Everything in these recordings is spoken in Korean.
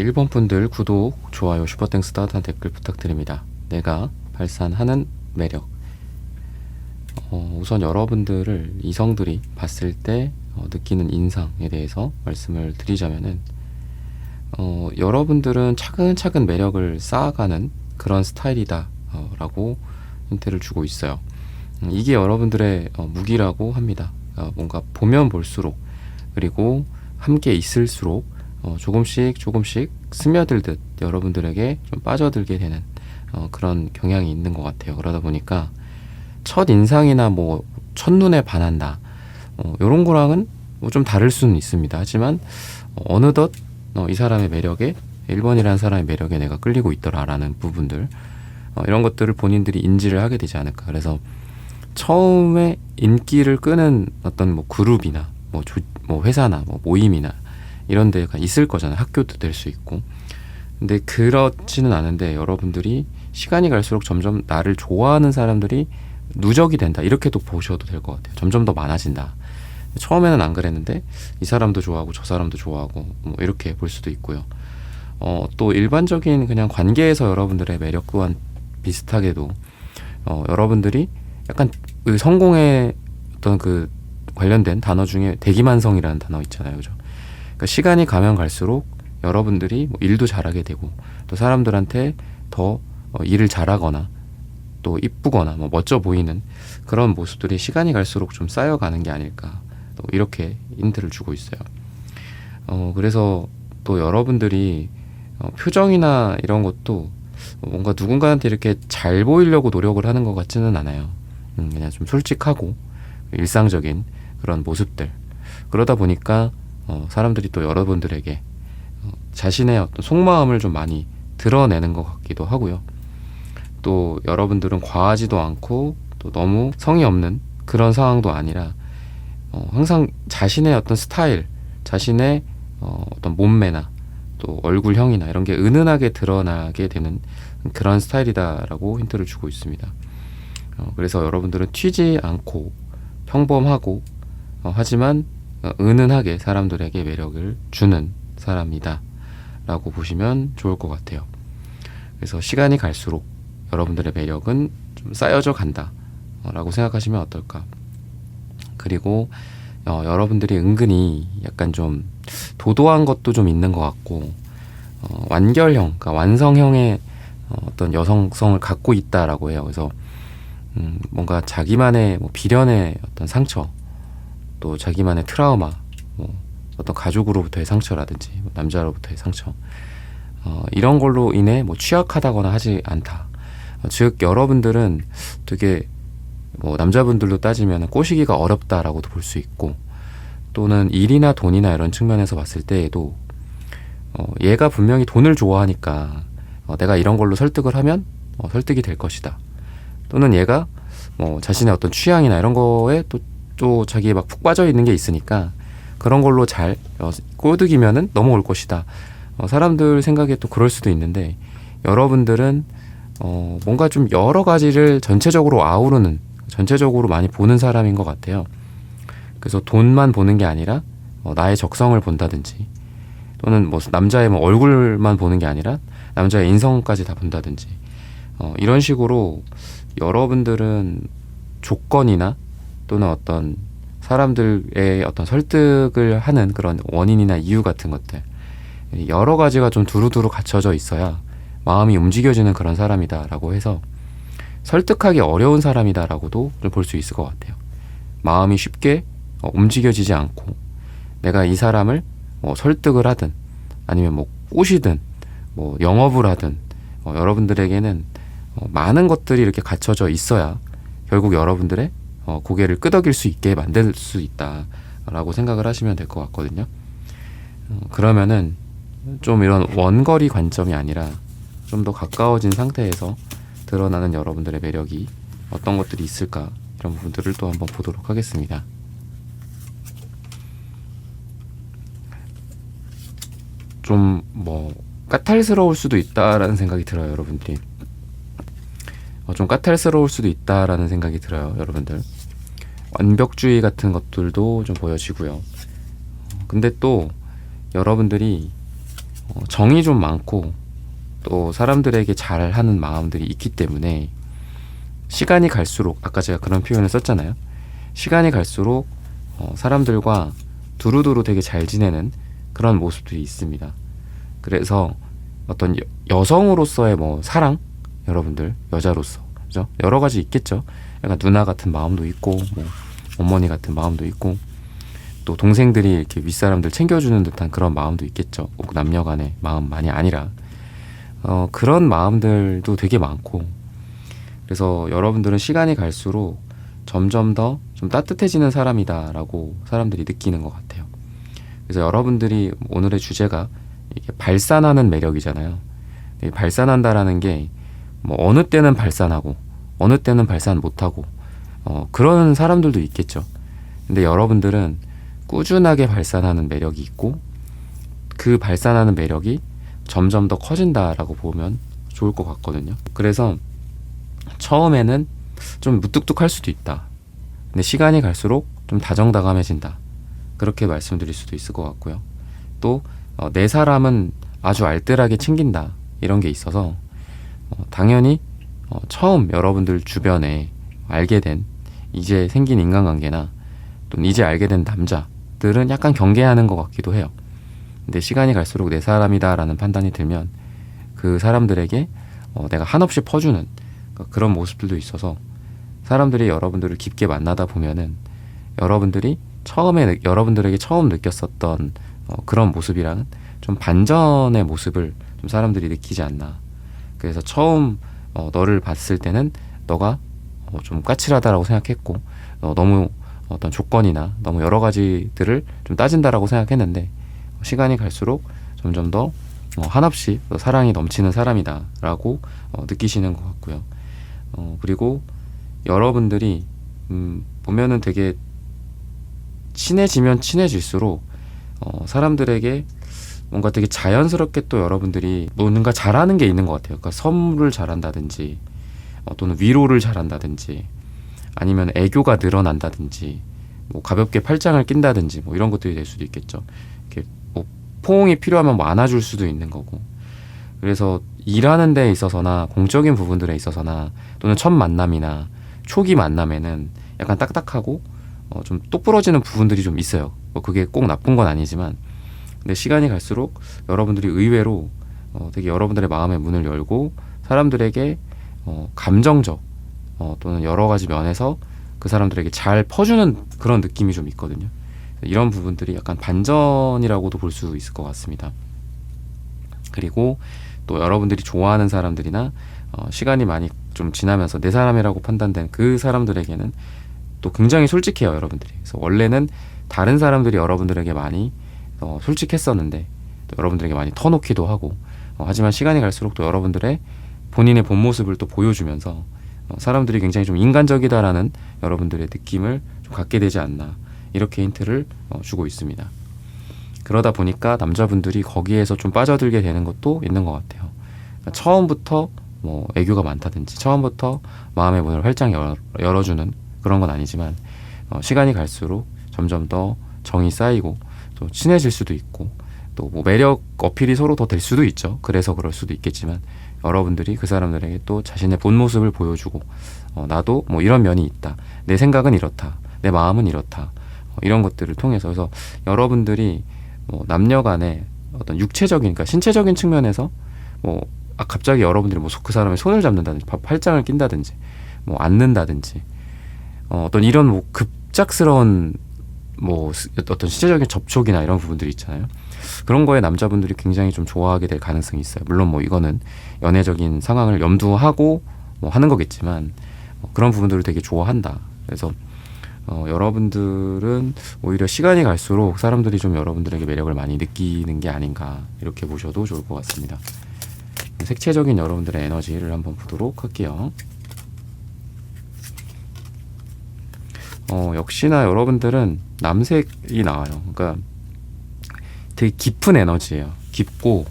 1번 분들 구독, 좋아요, 슈퍼땡스 따뜻한 댓글 부탁드립니다. 내가 발산하는 매력. 우선 여러분들을 이성들이 봤을 때 느끼는 인상에 대해서 말씀을 드리자면은 여러분들은 차근차근 매력을 쌓아가는 그런 스타일이다 라고 힌트를 주고 있어요. 이게 여러분들의 무기라고 합니다. 뭔가 보면 볼수록, 그리고 함께 있을수록 조금씩 스며들듯 여러분들에게 좀 빠져들게 되는 그런 경향이 있는 것 같아요. 그러다 보니까 첫 인상이나 뭐 첫눈에 반한다, 이런 거랑은 좀 다를 수는 있습니다. 하지만 어느덧 이 사람의 매력에, 1번이라는 사람의 매력에 내가 끌리고 있더라라는 부분들, 이런 것들을 본인들이 인지를 하게 되지 않을까. 그래서 처음에 인기를 끄는 어떤 뭐 그룹이나 뭐 회사나 뭐 모임이나 이런 데가 있을 거잖아요. 학교도 될 수 있고. 근데 그렇지는 않은데 여러분들이 시간이 갈수록 점점 나를 좋아하는 사람들이 누적이 된다, 이렇게도 보셔도 될 것 같아요. 점점 더 많아진다. 처음에는 안 그랬는데 이 사람도 좋아하고 저 사람도 좋아하고 뭐 이렇게 볼 수도 있고요. 또 일반적인 그냥 관계에서 여러분들의 매력 또한 비슷하게도 여러분들이 약간 그 성공의 어떤 그 관련된 단어 중에 대기만성이라는 단어 있잖아요. 그죠? 그러니까 시간이 가면 갈수록 여러분들이 뭐 일도 잘하게 되고, 또 사람들한테 더 일을 잘하거나 또 이쁘거나 뭐 멋져 보이는 그런 모습들이 시간이 갈수록 좀 쌓여가는 게 아닐까, 또 이렇게 힌트를 주고 있어요. 그래서 또 여러분들이 표정이나 이런 것도 뭔가 누군가한테 이렇게 잘 보이려고 노력을 하는 것 같지는 않아요. 그냥 좀 솔직하고 일상적인 그런 모습들. 그러다 보니까 사람들이 또 여러분들에게 자신의 어떤 속마음을 좀 많이 드러내는 것 같기도 하고요. 또 여러분들은 과하지도 않고 또 너무 성의 없는 그런 상황도 아니라 항상 자신의 어떤 스타일, 자신의 어떤 몸매나 또 얼굴형이나 이런 게 은은하게 드러나게 되는 그런 스타일이다라고 힌트를 주고 있습니다. 그래서 여러분들은 튀지 않고 평범하고 하지만 은은하게 사람들에게 매력을 주는 사람이다 라고 보시면 좋을 것 같아요. 그래서 시간이 갈수록 여러분들의 매력은 좀 쌓여져 간다 라고 생각하시면 어떨까. 그리고 여러분들이 은근히 약간 좀 도도한 것도 좀 있는 것 같고, 완결형, 그러니까 완성형의 어떤 여성성을 갖고 있다라고 해요. 그래서 뭔가 자기만의 뭐 비련의 어떤 상처, 또 자기만의 트라우마, 뭐 어떤 가족으로부터의 상처라든지 뭐 남자로부터의 상처, 이런 걸로 인해 뭐 취약하다거나 하지 않다. 즉 여러분들은 되게 뭐 남자분들로 따지면 꼬시기가 어렵다라고도 볼 수 있고, 또는 일이나 돈이나 이런 측면에서 봤을 때에도 얘가 분명히 돈을 좋아하니까 내가 이런 걸로 설득을 하면 설득이 될 것이다. 또는 얘가 뭐 자신의 어떤 취향이나 이런 거에 또 자기에 막 푹 빠져 있는 게 있으니까 그런 걸로 잘 꼬드기면은 넘어올 것이다. 사람들 생각에 또 그럴 수도 있는데, 여러분들은 뭔가 좀 여러 가지를 전체적으로 아우르는, 전체적으로 많이 보는 사람인 것 같아요. 그래서 돈만 보는 게 아니라 나의 적성을 본다든지, 또는 뭐 남자의 뭐 얼굴만 보는 게 아니라 남자의 인성까지 다 본다든지, 이런 식으로 여러분들은 조건이나 또는 어떤 사람들의 어떤 설득을 하는 그런 원인이나 이유 같은 것들, 여러 가지가 좀 두루두루 갖춰져 있어야 마음이 움직여지는 그런 사람이다라고 해서 설득하기 어려운 사람이다라고도 좀 볼 수 있을 것 같아요. 마음이 쉽게 움직여지지 않고, 내가 이 사람을 설득을 하든 아니면 뭐 꼬시든 뭐 영업을 하든 여러분들에게는 많은 것들이 이렇게 갖춰져 있어야 결국 여러분들의 고개를 끄덕일 수 있게 만들 수 있다라고 생각을 하시면 될 것 같거든요. 그러면은 좀 이런 원거리 관점이 아니라 좀 더 가까워진 상태에서 드러나는 여러분들의 매력이 어떤 것들이 있을까, 이런 부분들을 또 한번 보도록 하겠습니다. 좀 뭐 까탈스러울 수도 있다라는 생각이 들어요. 여러분들이 좀 까탈스러울 수도 있다라는 생각이 들어요. 여러분들 완벽주의 같은 것들도 좀 보여지고요. 근데 또 여러분들이 정이 좀 많고 또 사람들에게 잘하는 마음들이 있기 때문에 시간이 갈수록 아까 제가 그런 표현을 썼잖아요. 시간이 갈수록 사람들과 두루두루 되게 잘 지내는 그런 모습들이 있습니다. 그래서 어떤 여성으로서의 뭐 사랑, 여러분들 여자로서 그죠? 여러 가지 있겠죠. 약간 누나 같은 마음도 있고 뭐 어머니 같은 마음도 있고 또 동생들이 이렇게 윗사람들 챙겨주는 듯한 그런 마음도 있겠죠. 꼭 남녀간의 마음만이 아니라 그런 마음들도 되게 많고 그래서 여러분들은 시간이 갈수록 점점 더 좀 따뜻해지는 사람이다라고 사람들이 느끼는 것 같아요. 그래서 여러분들이 오늘의 주제가 이게 발산하는 매력이잖아요. 발산한다라는 게 뭐 어느 때는 발산하고 어느 때는 발산 못하고 그런 사람들도 있겠죠. 근데 여러분들은 꾸준하게 발산하는 매력이 있고 그 발산하는 매력이 점점 더 커진다라고 보면 좋을 것 같거든요. 그래서 처음에는 좀 무뚝뚝할 수도 있다. 근데 시간이 갈수록 좀 다정다감해진다. 그렇게 말씀드릴 수도 있을 것 같고요. 또 내 사람은 아주 알뜰하게 챙긴다. 이런 게 있어서 당연히 처음 여러분들 주변에 알게 된 이제 생긴 인간관계나 또는 이제 알게 된 남자들은 약간 경계하는 것 같기도 해요. 근데 시간이 갈수록 내 사람이다라는 판단이 들면 그 사람들에게 내가 한없이 퍼주는 그런 모습들도 있어서 사람들이 여러분들을 깊게 만나다 보면은 여러분들이 처음에 여러분들에게 처음 느꼈었던 그런 모습이랑은 좀 반전의 모습을 좀 사람들이 느끼지 않나. 그래서 처음 너를 봤을 때는 너가 좀 까칠하다라고 생각했고 너무 어떤 조건이나 너무 여러 가지들을 좀 따진다라고 생각했는데 시간이 갈수록 점점 더 한없이 사랑이 넘치는 사람이다라고 느끼시는 것 같고요. 그리고 여러분들이 보면은 되게 친해지면 친해질수록 사람들에게 뭔가 되게 자연스럽게 또 여러분들이 뭔가 잘하는 게 있는 것 같아요. 그러니까 선물을 잘한다든지 또는 위로를 잘한다든지 아니면 애교가 늘어난다든지 뭐 가볍게 팔짱을 낀다든지 뭐 이런 것들이 될 수도 있겠죠. 이렇게 뭐 포옹이 필요하면 뭐 안아줄 수도 있는 거고. 그래서 일하는 데 있어서나 공적인 부분들에 있어서나 또는 첫 만남이나 초기 만남에는 약간 딱딱하고 좀 똑부러지는 부분들이 좀 있어요. 뭐 그게 꼭 나쁜 건 아니지만 근데 시간이 갈수록 여러분들이 의외로 되게 여러분들의 마음의 문을 열고 사람들에게 감정적 또는 여러 가지 면에서 그 사람들에게 잘 퍼주는 그런 느낌이 좀 있거든요. 이런 부분들이 약간 반전이라고도 볼 수 있을 것 같습니다. 그리고 또 여러분들이 좋아하는 사람들이나 시간이 많이 좀 지나면서 내 사람이라고 판단된 그 사람들에게는 또 굉장히 솔직해요, 여러분들이. 그래서 원래는 다른 사람들이 여러분들에게 많이 솔직했었는데 또 여러분들에게 많이 터놓기도 하고 하지만 시간이 갈수록 또 여러분들의 본인의 본 모습을 또 보여주면서 사람들이 굉장히 좀 인간적이다라는 여러분들의 느낌을 좀 갖게 되지 않나 이렇게 힌트를 주고 있습니다. 그러다 보니까 남자분들이 거기에서 좀 빠져들게 되는 것도 있는 것 같아요. 그러니까 처음부터 뭐 애교가 많다든지 처음부터 마음의 문을 활짝 열어주는 그런 건 아니지만 시간이 갈수록 점점 더 정이 쌓이고 또 친해질 수도 있고 또 뭐 매력 어필이 서로 더 될 수도 있죠. 그래서 그럴 수도 있겠지만 여러분들이 그 사람들에게 또 자신의 본 모습을 보여주고 나도 뭐 이런 면이 있다. 내 생각은 이렇다. 내 마음은 이렇다. 이런 것들을 통해서 그래서 여러분들이 뭐 남녀 간의 어떤 육체적인 그러니까 신체적인 측면에서 뭐 갑자기 여러분들이 뭐 그 사람의 손을 잡는다든지 팔짱을 낀다든지 뭐 안는다든지 어떤 이런 뭐 급작스러운 뭐 어떤 신체적인 접촉이나 이런 부분들이 있잖아요. 그런 거에 남자분들이 굉장히 좀 좋아하게 될 가능성이 있어요. 물론 뭐 이거는 연애적인 상황을 염두하고 뭐 하는 거겠지만 그런 부분들을 되게 좋아한다. 그래서 여러분들은 오히려 시간이 갈수록 사람들이 좀 여러분들에게 매력을 많이 느끼는 게 아닌가 이렇게 보셔도 좋을 것 같습니다. 색채적인 여러분들의 에너지를 한번 보도록 할게요. 역시나 여러분들은 남색이 나와요. 그러니까 되게 깊은 에너지예요. 깊고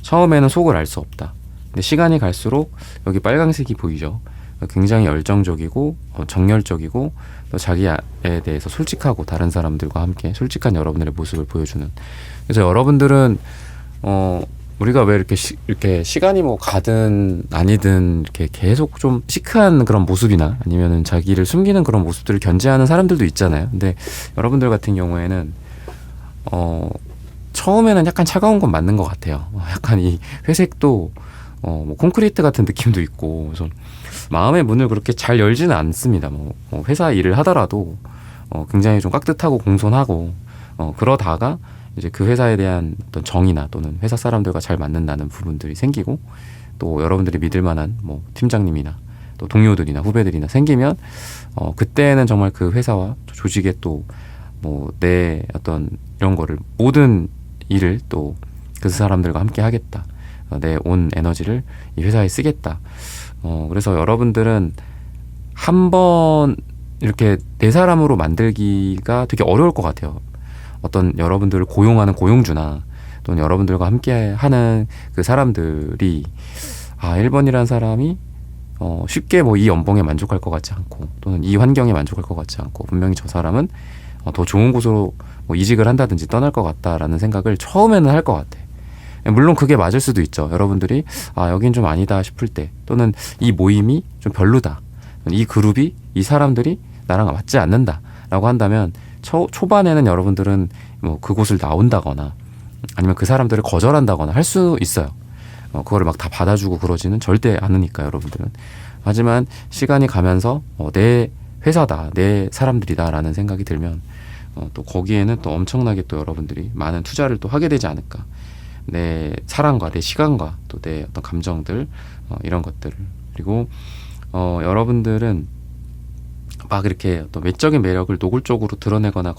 처음에는 속을 알 수 없다. 근데 시간이 갈수록 여기 빨강색이 보이죠. 굉장히 열정적이고 정열적이고 또 자기에 대해서 솔직하고 다른 사람들과 함께 솔직한 여러분들의 모습을 보여주는. 그래서 여러분들은 우리가 왜 이렇게 시간이 뭐 가든 아니든 이렇게 계속 좀 시크한 그런 모습이나 아니면은 자기를 숨기는 그런 모습들을 견제하는 사람들도 있잖아요. 근데 여러분들 같은 경우에는 처음에는 약간 차가운 건 맞는 것 같아요. 약간 이 회색도 뭐 콘크리트 같은 느낌도 있고, 그래서 마음의 문을 그렇게 잘 열지는 않습니다. 뭐 회사 일을 하더라도 굉장히 좀 깍듯하고 공손하고 그러다가 이제 그 회사에 대한 어떤 정의나 또는 회사 사람들과 잘 맞는다는 부분들이 생기고, 또 여러분들이 믿을 만한 뭐 팀장님이나 또 동료들이나 후배들이나 생기면 그때는 정말 그 회사와 조직에 또 뭐 내 어떤 이런 거를 모든 일을 또 그 사람들과 함께 하겠다. 내 온 에너지를 이 회사에 쓰겠다. 그래서 여러분들은 한번 이렇게 내 사람으로 만들기가 되게 어려울 것 같아요. 어떤 여러분들을 고용하는 고용주나 또는 여러분들과 함께 하는 그 사람들이 1번이라는 사람이 쉽게 뭐 이 연봉에 만족할 것 같지 않고 또는 이 환경에 만족할 것 같지 않고 분명히 저 사람은 더 좋은 곳으로 뭐 이직을 한다든지 떠날 것 같다라는 생각을 처음에는 할 것 같아. 물론 그게 맞을 수도 있죠. 여러분들이 여긴 좀 아니다 싶을 때, 또는 이 모임이 좀 별로다, 이 그룹이, 이 사람들이 나랑 맞지 않는다 라고 한다면 초반에는 여러분들은 뭐 그곳을 나온다거나 아니면 그 사람들을 거절한다거나 할 수 있어요. 그거를 막 다 받아주고 그러지는 절대 않으니까 여러분들은. 하지만 시간이 가면서 내 회사다, 내 사람들이다 라는 생각이 들면 또 거기에는 또 엄청나게 또 여러분들이 많은 투자를 또 하게 되지 않을까. 내 사랑과 내 시간과 또 내 어떤 감정들, 이런 것들을. 그리고 여러분들은 막 이렇게 어떤 외적인 매력을 노골적으로 드러내거나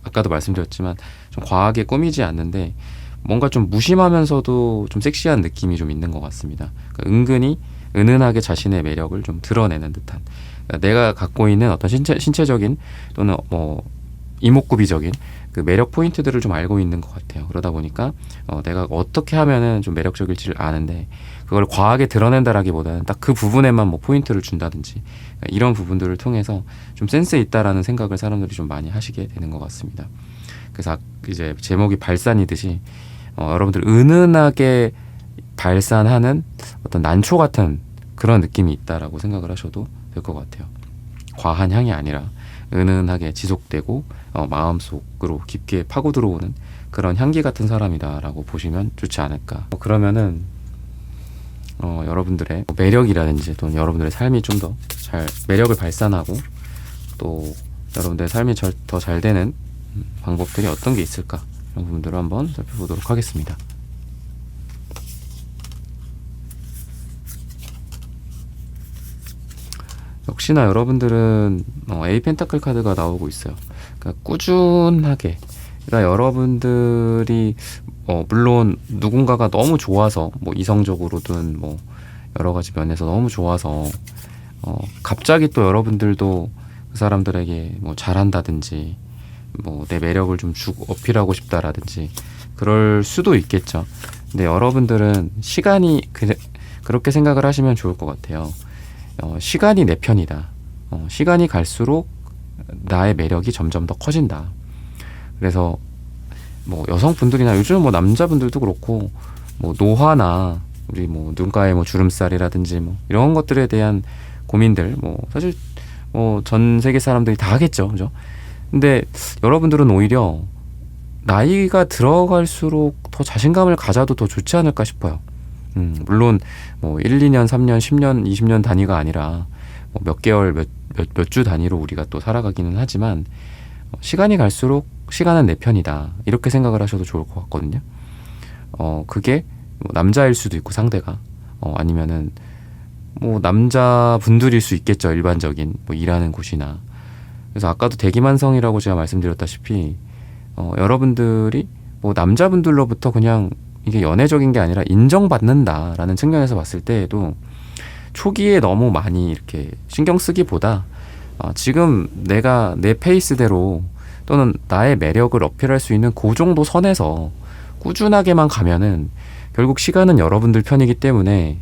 아까도 말씀드렸지만 좀 과하게 꾸미지 않는데 뭔가 좀 무심하면서도 좀 섹시한 느낌이 좀 있는 것 같습니다. 그러니까 은근히 은은하게 자신의 매력을 좀 드러내는 듯한, 그러니까 내가 갖고 있는 어떤 신체적인 또는 뭐 이목구비적인 그 매력 포인트들을 좀 알고 있는 것 같아요. 그러다 보니까 내가 어떻게 하면은 좀 매력적일지를 아는데 그걸 과하게 드러낸다라기보다는 딱 그 부분에만 뭐 포인트를 준다든지, 그러니까 이런 부분들을 통해서 좀 센스 있다라는 생각을 사람들이 좀 많이 하시게 되는 것 같습니다. 그래서 이제 제목이 발산이듯이 여러분들 은은하게 발산하는 어떤 난초 같은 그런 느낌이 있다라고 생각을 하셔도 될 것 같아요. 과한 향이 아니라 은은하게 지속되고 마음속으로 깊게 파고 들어오는 그런 향기 같은 사람이다라고 보시면 좋지 않을까. 그러면은 여러분들의 매력이라든지 또는 여러분들의 삶이 좀 더 잘 매력을 발산하고 또 여러분들의 삶이 더 잘 되는 방법들이 어떤 게 있을까, 이런 부분들을 한번 살펴보도록 하겠습니다. 역시나 여러분들은 A 펜타클 카드가 나오고 있어요. 그러니까 꾸준하게, 그러니까 여러분들이 물론 누군가가 너무 좋아서 뭐 이성적으로든 뭐 여러 가지 면에서 너무 좋아서 갑자기 또 여러분들도 그 사람들에게 뭐 잘한다든지 뭐 내 매력을 좀 주고 어필하고 싶다라든지 그럴 수도 있겠죠. 근데 여러분들은 시간이 그렇게 생각을 하시면 좋을 것 같아요. 시간이 내 편이다. 시간이 갈수록 나의 매력이 점점 더 커진다. 그래서 뭐 여성분들이나 요즘 뭐 남자분들도 그렇고 뭐 노화나 우리 뭐 눈가에 뭐 주름살이라든지 뭐 이런 것들에 대한 고민들 뭐 사실 뭐 전 세계 사람들이 다 하겠죠, 그죠? 근데 여러분들은 오히려 나이가 들어갈수록 더 자신감을 가져도 더 좋지 않을까 싶어요. 물론 뭐 1, 2년, 3년, 10년, 20년 단위가 아니라 뭐 몇 개월, 몇 주 단위로 우리가 또 살아가기는 하지만 시간이 갈수록 시간은 내 편이다, 이렇게 생각을 하셔도 좋을 것 같거든요. 그게 뭐 남자일 수도 있고 상대가 아니면은 뭐 남자분들일 수 있겠죠, 일반적인 뭐 일하는 곳이나. 그래서 아까도 대기만성이라고 제가 말씀드렸다시피 여러분들이 뭐 남자분들로부터 그냥 이게 연애적인 게 아니라 인정받는다라는 측면에서 봤을 때에도 초기에 너무 많이 이렇게 신경 쓰기보다 지금 내가 내 페이스대로 또는 나의 매력을 어필할 수 있는 그 정도 선에서 꾸준하게만 가면은 결국 시간은 여러분들 편이기 때문에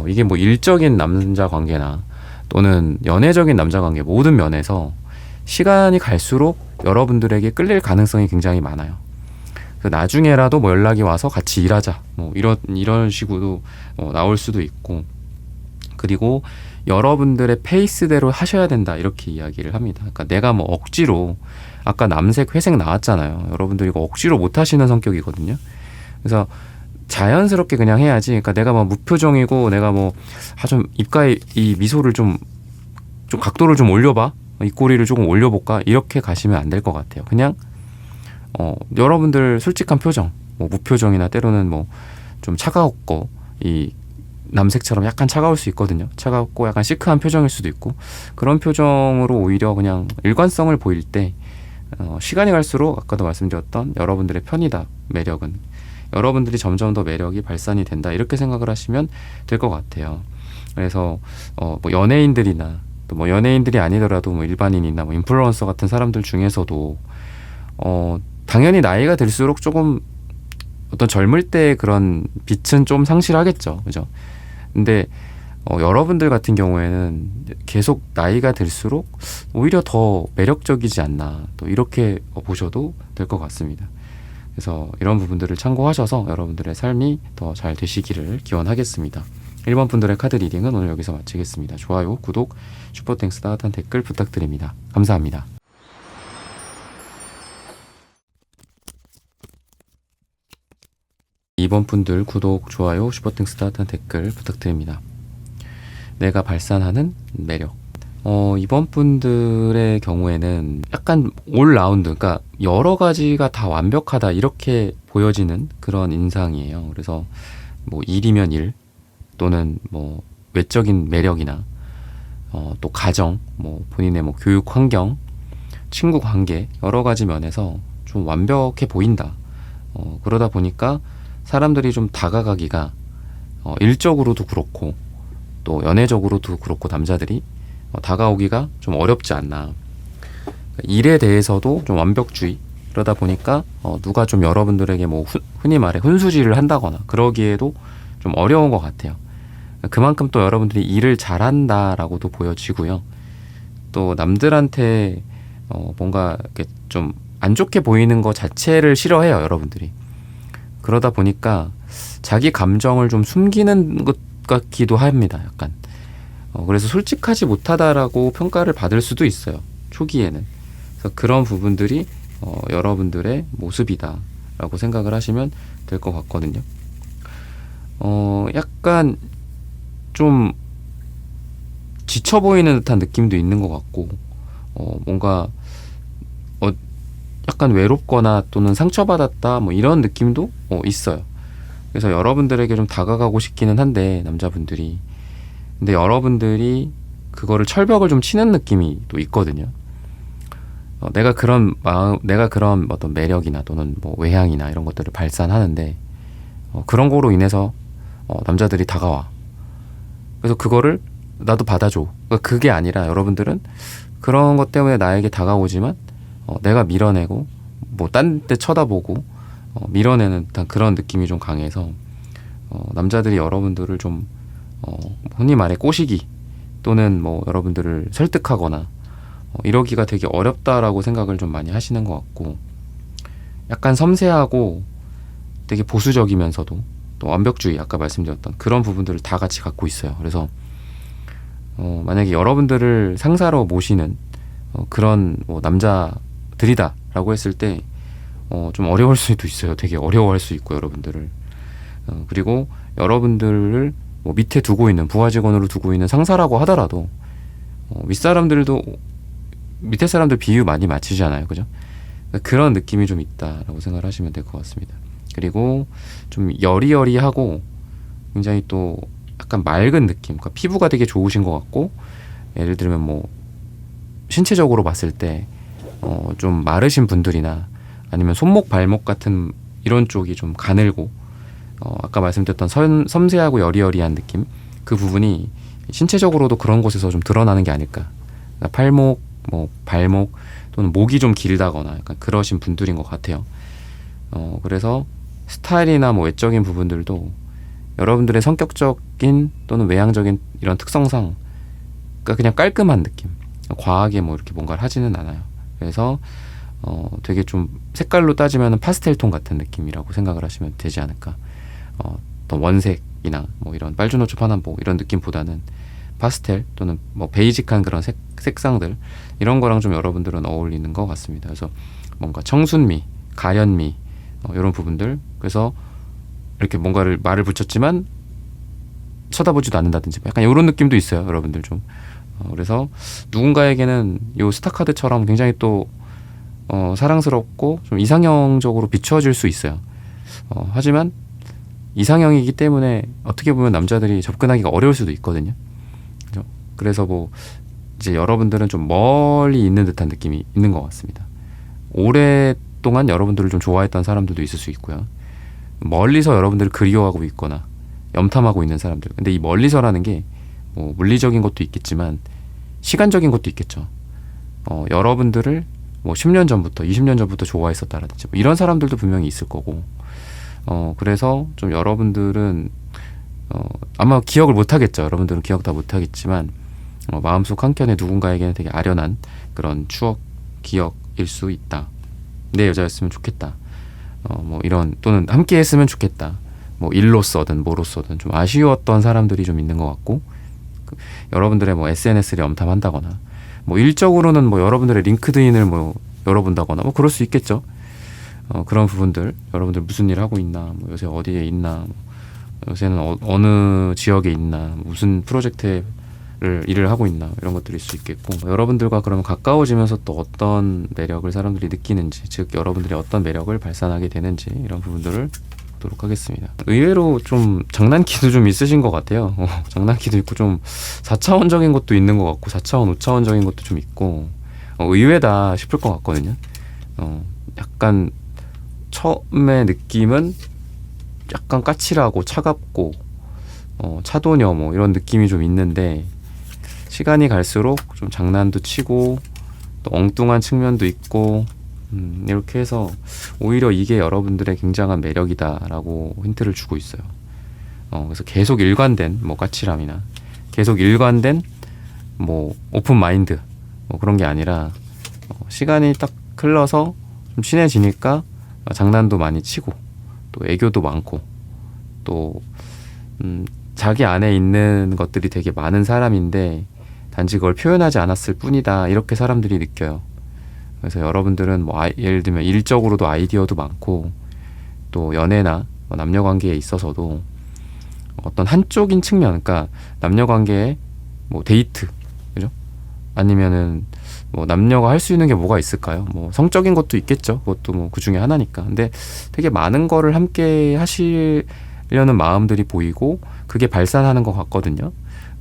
이게 뭐 일적인 남자 관계나 또는 연애적인 남자 관계 모든 면에서 시간이 갈수록 여러분들에게 끌릴 가능성이 굉장히 많아요. 그 나중에라도 뭐 연락이 와서 같이 일하자 뭐 이런 식으로 나올 수도 있고, 그리고 여러분들의 페이스대로 하셔야 된다 이렇게 이야기를 합니다. 그러니까 내가 뭐 억지로, 아까 남색 회색 나왔잖아요. 여러분들 이거 억지로 못 하시는 성격이거든요. 그래서 자연스럽게 그냥 해야지. 그러니까 내가 뭐 무표정이고 내가 뭐 좀 입가에 이 미소를 좀 각도를 좀 올려봐, 입꼬리를 조금 올려볼까, 이렇게 가시면 안 될 것 같아요. 그냥 여러분들 솔직한 표정, 뭐 무표정이나 때로는 뭐 좀 차가웠고, 이 남색처럼 약간 차가울 수 있거든요. 차가웠고 약간 시크한 표정일 수도 있고, 그런 표정으로 오히려 그냥 일관성을 보일 때 시간이 갈수록 아까도 말씀드렸던 여러분들의 편이다, 매력은 여러분들이 점점 더 매력이 발산이 된다, 이렇게 생각을 하시면 될 것 같아요. 그래서 뭐 연예인들이나 또 뭐 연예인들이 아니더라도 뭐 일반인이나 뭐 인플루언서 같은 사람들 중에서도 당연히 나이가 들수록 조금 어떤 젊을 때의 그런 빛은 좀 상실하겠죠, 그죠? 근데 여러분들 같은 경우에는 계속 나이가 들수록 오히려 더 매력적이지 않나, 또 이렇게 보셔도 될 것 같습니다. 그래서 이런 부분들을 참고하셔서 여러분들의 삶이 더 잘 되시기를 기원하겠습니다. 1번 분들의 카드 리딩은 오늘 여기서 마치겠습니다. 좋아요, 구독, 슈퍼땡스, 따뜻한 댓글 부탁드립니다. 감사합니다. 2번 분들 구독, 좋아요, 슈퍼땡스, 따뜻한 댓글 부탁드립니다. 내가 발산하는 매력. 이번 분들의 경우에는 약간 올 라운드, 그러니까 여러 가지가 다 완벽하다 이렇게 보여지는 그런 인상이에요. 그래서 뭐 일이면 일, 또는 뭐 외적인 매력이나 또 가정, 뭐 본인의 뭐 교육 환경, 친구 관계, 여러 가지 면에서 좀 완벽해 보인다. 그러다 보니까 사람들이 좀 다가가기가 일적으로도 그렇고 또 연애적으로도 그렇고 남자들이 다가오기가 좀 어렵지 않나. 일에 대해서도 좀 완벽주의, 그러다 보니까 누가 좀 여러분들에게 뭐 흔히 말해 훈수질을 한다거나 그러기에도 좀 어려운 것 같아요. 그만큼 또 여러분들이 일을 잘한다라고도 보여지고요. 또 남들한테 뭔가 이렇게 좀 안 좋게 보이는 것 자체를 싫어해요, 여러분들이. 그러다 보니까 자기 감정을 좀 숨기는 것 같기도 합니다, 약간. 그래서 솔직하지 못하다라고 평가를 받을 수도 있어요, 초기에는. 그래서 그런 부분들이 여러분들의 모습이다라고 생각을 하시면 될 것 같거든요. 약간 좀 지쳐 보이는 듯한 느낌도 있는 것 같고, 뭔가 약간 외롭거나 또는 상처받았다 뭐 이런 느낌도 있어요. 그래서 여러분들에게 좀 다가가고 싶기는 한데, 남자분들이. 근데 여러분들이 그거를 철벽을 좀 치는 느낌이 또 있거든요. 내가 그런 어떤 매력이나 또는 뭐 외향이나 이런 것들을 발산하는데 그런 거로 인해서 남자들이 다가와. 그래서 그거를 나도 받아줘. 그러니까 그게 아니라 여러분들은 그런 것 때문에 나에게 다가오지만 내가 밀어내고 뭐 딴 데 쳐다보고 밀어내는 듯한 그런 느낌이 좀 강해서 남자들이 여러분들을 좀 흔히 말해 꼬시기 또는 뭐 여러분들을 설득하거나 이러기가 되게 어렵다라고 생각을 좀 많이 하시는 것 같고, 약간 섬세하고 되게 보수적이면서도 또 완벽주의, 아까 말씀드렸던 그런 부분들을 다 같이 갖고 있어요. 그래서 만약에 여러분들을 상사로 모시는 그런 뭐 남자들이다라고 했을 때 좀 어려울 수도 있어요. 되게 어려워할 수 있고, 여러분들을. 그리고 여러분들을 뭐 밑에 두고 있는, 부하 직원으로 두고 있는 상사라고 하더라도 윗사람들도 밑에 사람들 비유 많이 맞추잖아요, 그죠? 그러니까 그런 느낌이 좀 있다라고 생각을 하시면 될 것 같습니다. 그리고 좀 여리여리하고 굉장히 또 약간 맑은 느낌, 그러니까 피부가 되게 좋으신 것 같고, 예를 들면 뭐 신체적으로 봤을 때 좀 마르신 분들이나 아니면 손목 발목 같은 이런 쪽이 좀 가늘고 아까 말씀드렸던 섬세하고 여리여리한 느낌, 그 부분이 신체적으로도 그런 곳에서 좀 드러나는 게 아닐까. 그러니까 팔목, 뭐 발목 또는 목이 좀 길다거나 약간 그러신 분들인 것 같아요. 그래서 스타일이나 뭐 외적인 부분들도 여러분들의 성격적인 또는 외향적인 이런 특성상 그러니까 그냥 깔끔한 느낌, 과하게 뭐 이렇게 뭔가를 하지는 않아요. 그래서 되게 좀 색깔로 따지면 파스텔 톤 같은 느낌이라고 생각을 하시면 되지 않을까. 어떤 원색이나 뭐 이런 빨주노초 파남보 이런 느낌보다는 파스텔 또는 뭐 베이직한 그런 색상들 이런 거랑 좀 여러분들은 어울리는 것 같습니다. 그래서 뭔가 청순미, 가련미 이런 부분들, 그래서 이렇게 뭔가를 말을 붙였지만 쳐다보지도 않는다든지 약간 이런 느낌도 있어요, 여러분들 좀. 그래서 누군가에게는 요 스타카드처럼 굉장히 또 사랑스럽고 좀 이상형적으로 비춰질 수 있어요. 하지만 이상형이기 때문에 어떻게 보면 남자들이 접근하기가 어려울 수도 있거든요. 그래서 뭐 이제 여러분들은 좀 멀리 있는 듯한 느낌이 있는 것 같습니다. 오랫동안 여러분들을 좀 좋아했던 사람들도 있을 수 있고요. 멀리서 여러분들을 그리워하고 있거나 염탐하고 있는 사람들. 근데 이 멀리서라는 게 뭐 물리적인 것도 있겠지만 시간적인 것도 있겠죠. 여러분들을 뭐 10년 전부터 20년 전부터 좋아했었다라든지 뭐 이런 사람들도 분명히 있을 거고, 그래서 좀 여러분들은 아마 기억을 못 하겠죠. 여러분들은 기억 다 못 하겠지만 마음속 한켠에 누군가에게는 되게 아련한 그런 추억, 기억일 수 있다. 내 여자였으면 좋겠다. 뭐 이런, 또는 함께 했으면 좋겠다. 뭐 일로서든 뭐로서든 좀 아쉬웠던 사람들이 좀 있는 것 같고, 여러분들의 뭐 SNS를 염탐한다거나 뭐 일적으로는 뭐 여러분들의 링크드인을 뭐 열어본다거나 뭐 그럴 수 있겠죠. 그런 부분들, 여러분들 무슨 일 하고 있나, 뭐 요새 어디에 있나, 뭐 요새는 어느 지역에 있나, 무슨 프로젝트를 일을 하고 있나, 이런 것들일 수 있겠고, 여러분들과 그러면 가까워지면서 또 어떤 매력을 사람들이 느끼는지, 즉 여러분들이 어떤 매력을 발산하게 되는지, 이런 부분들을 보도록 하겠습니다. 의외로 좀 장난기도 좀 있으신 것 같아요. 장난기도 있고 좀 4차원적인 것도 있는 것 같고 4차원, 5차원적인 것도 좀 있고 의외다 싶을 것 같거든요. 약간 처음에 느낌은 약간 까칠하고 차갑고 차도녀 뭐 이런 느낌이 좀 있는데, 시간이 갈수록 좀 장난도 치고 또 엉뚱한 측면도 있고, 이렇게 해서 오히려 이게 여러분들의 굉장한 매력이다라고 힌트를 주고 있어요. 그래서 계속 일관된 뭐 까칠함이나 계속 일관된 뭐 오픈 마인드 뭐 그런 게 아니라 시간이 딱 흘러서 좀 친해지니까 장난도 많이 치고 또 애교도 많고 또 자기 안에 있는 것들이 되게 많은 사람인데 단지 그걸 표현하지 않았을 뿐이다, 이렇게 사람들이 느껴요. 그래서 여러분들은 뭐 예를 들면 일적으로도 아이디어도 많고 또 연애나 뭐 남녀관계에 있어서도 어떤 한쪽인 측면, 그러니까 남녀관계에 뭐 데이트, 그죠? 아니면은 뭐 남녀가 할 수 있는 게 뭐가 있을까요? 뭐 성적인 것도 있겠죠. 그것도 뭐 그 중에 하나니까. 근데 되게 많은 거를 함께 하시려는 마음들이 보이고 그게 발산하는 것 같거든요.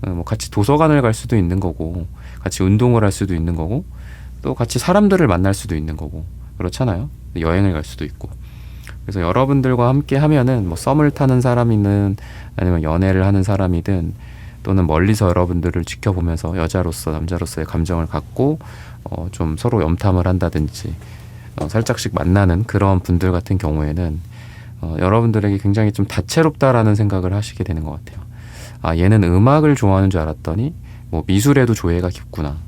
뭐 같이 도서관을 갈 수도 있는 거고, 같이 운동을 할 수도 있는 거고, 또 같이 사람들을 만날 수도 있는 거고, 그렇잖아요. 여행을 갈 수도 있고. 그래서 여러분들과 함께 하면은 뭐 썸을 타는 사람이든 아니면 연애를 하는 사람이든 또는 멀리서 여러분들을 지켜보면서 여자로서 남자로서의 감정을 갖고 좀 서로 염탐을 한다든지 살짝씩 만나는 그런 분들 같은 경우에는 여러분들에게 굉장히 좀 다채롭다라는 생각을 하시게 되는 것 같아요. 아, 얘는 음악을 좋아하는 줄 알았더니 뭐 미술에도 조예가 깊구나.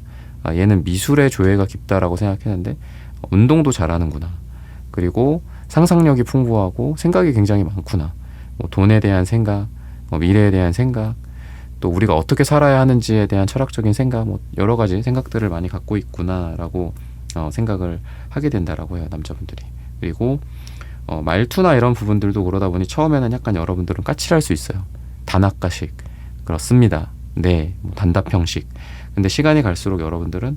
아, 얘는 미술에 조예가 깊다라고 생각했는데 운동도 잘하는구나. 그리고 상상력이 풍부하고 생각이 굉장히 많구나. 뭐 돈에 대한 생각, 뭐 미래에 대한 생각, 또 우리가 어떻게 살아야 하는지에 대한 철학적인 생각, 뭐 여러 가지 생각들을 많이 갖고 있구나라고 생각을 하게 된다라고 해요, 남자분들이. 그리고 말투나 이런 부분들도 그러다 보니 처음에는 약간 여러분들은 까칠할 수 있어요. 단아까식, 그렇습니다, 네, 뭐 단답형식. 근데 시간이 갈수록 여러분들은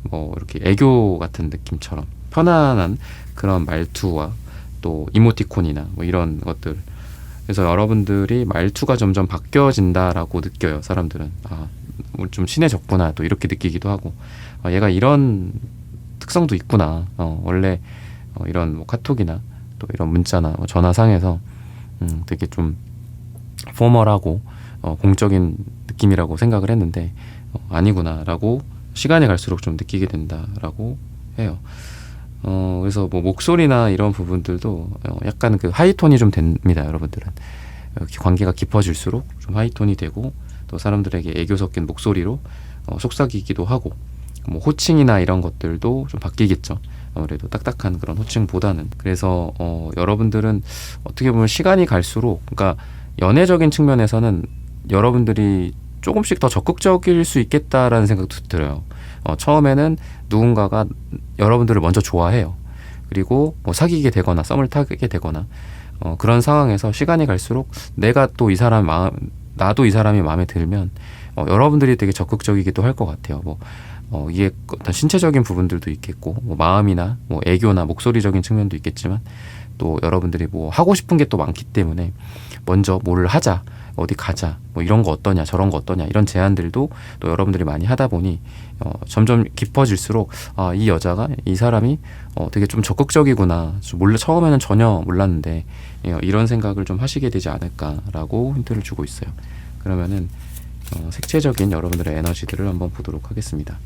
뭐 이렇게 애교 같은 느낌처럼 편안한 그런 말투와 또 이모티콘이나 뭐 이런 것들, 그래서 여러분들이 말투가 점점 바뀌어진다라고 느껴요. 사람들은 좀 친해졌구나, 또 이렇게 느끼기도 하고, 얘가 이런 특성도 있구나, 원래 이런 뭐 카톡이나 또 이런 문자나 뭐 전화상에서 되게 좀 포멀하고 공적인 느낌이라고 생각을 했는데 아니구나라고 시간이 갈수록 좀 느끼게 된다라고 해요. 그래서 뭐 목소리나 이런 부분들도 약간 그 하이톤이 좀 됩니다. 여러분들은 이렇게 관계가 깊어질수록 좀 하이톤이 되고, 또 사람들에게 애교 섞인 목소리로 속삭이기도 하고, 뭐 호칭이나 이런 것들도 좀 바뀌겠죠. 아무래도 딱딱한 그런 호칭보다는. 그래서 여러분들은 어떻게 보면 시간이 갈수록, 그러니까 연애적인 측면에서는 여러분들이 조금씩 더 적극적일 수 있겠다라는 생각도 들어요. 처음에는 누군가가 여러분들을 먼저 좋아해요. 그리고 뭐 사귀게 되거나 썸을 타게 되거나 그런 상황에서 시간이 갈수록 내가 또 이 사람 나도 이 사람이 마음에 들면 여러분들이 되게 적극적이기도 할 것 같아요. 이게 어떤 신체적인 부분들도 있겠고, 뭐 마음이나 뭐 애교나 목소리적인 측면도 있겠지만, 또 여러분들이 뭐 하고 싶은 게 또 많기 때문에 먼저 뭐를 하자, 어디 가자, 뭐 이런 거 어떠냐, 저런 거 어떠냐, 이런 제안들도 또 여러분들이 많이 하다 보니 점점 깊어질수록 이 여자가, 이 사람이 되게 좀 적극적이구나, 처음에는 전혀 몰랐는데 이런 생각을 좀 하시게 되지 않을까라고 힌트를 주고 있어요. 그러면은 색채적인 여러분들의 에너지들을 한번 보도록 하겠습니다.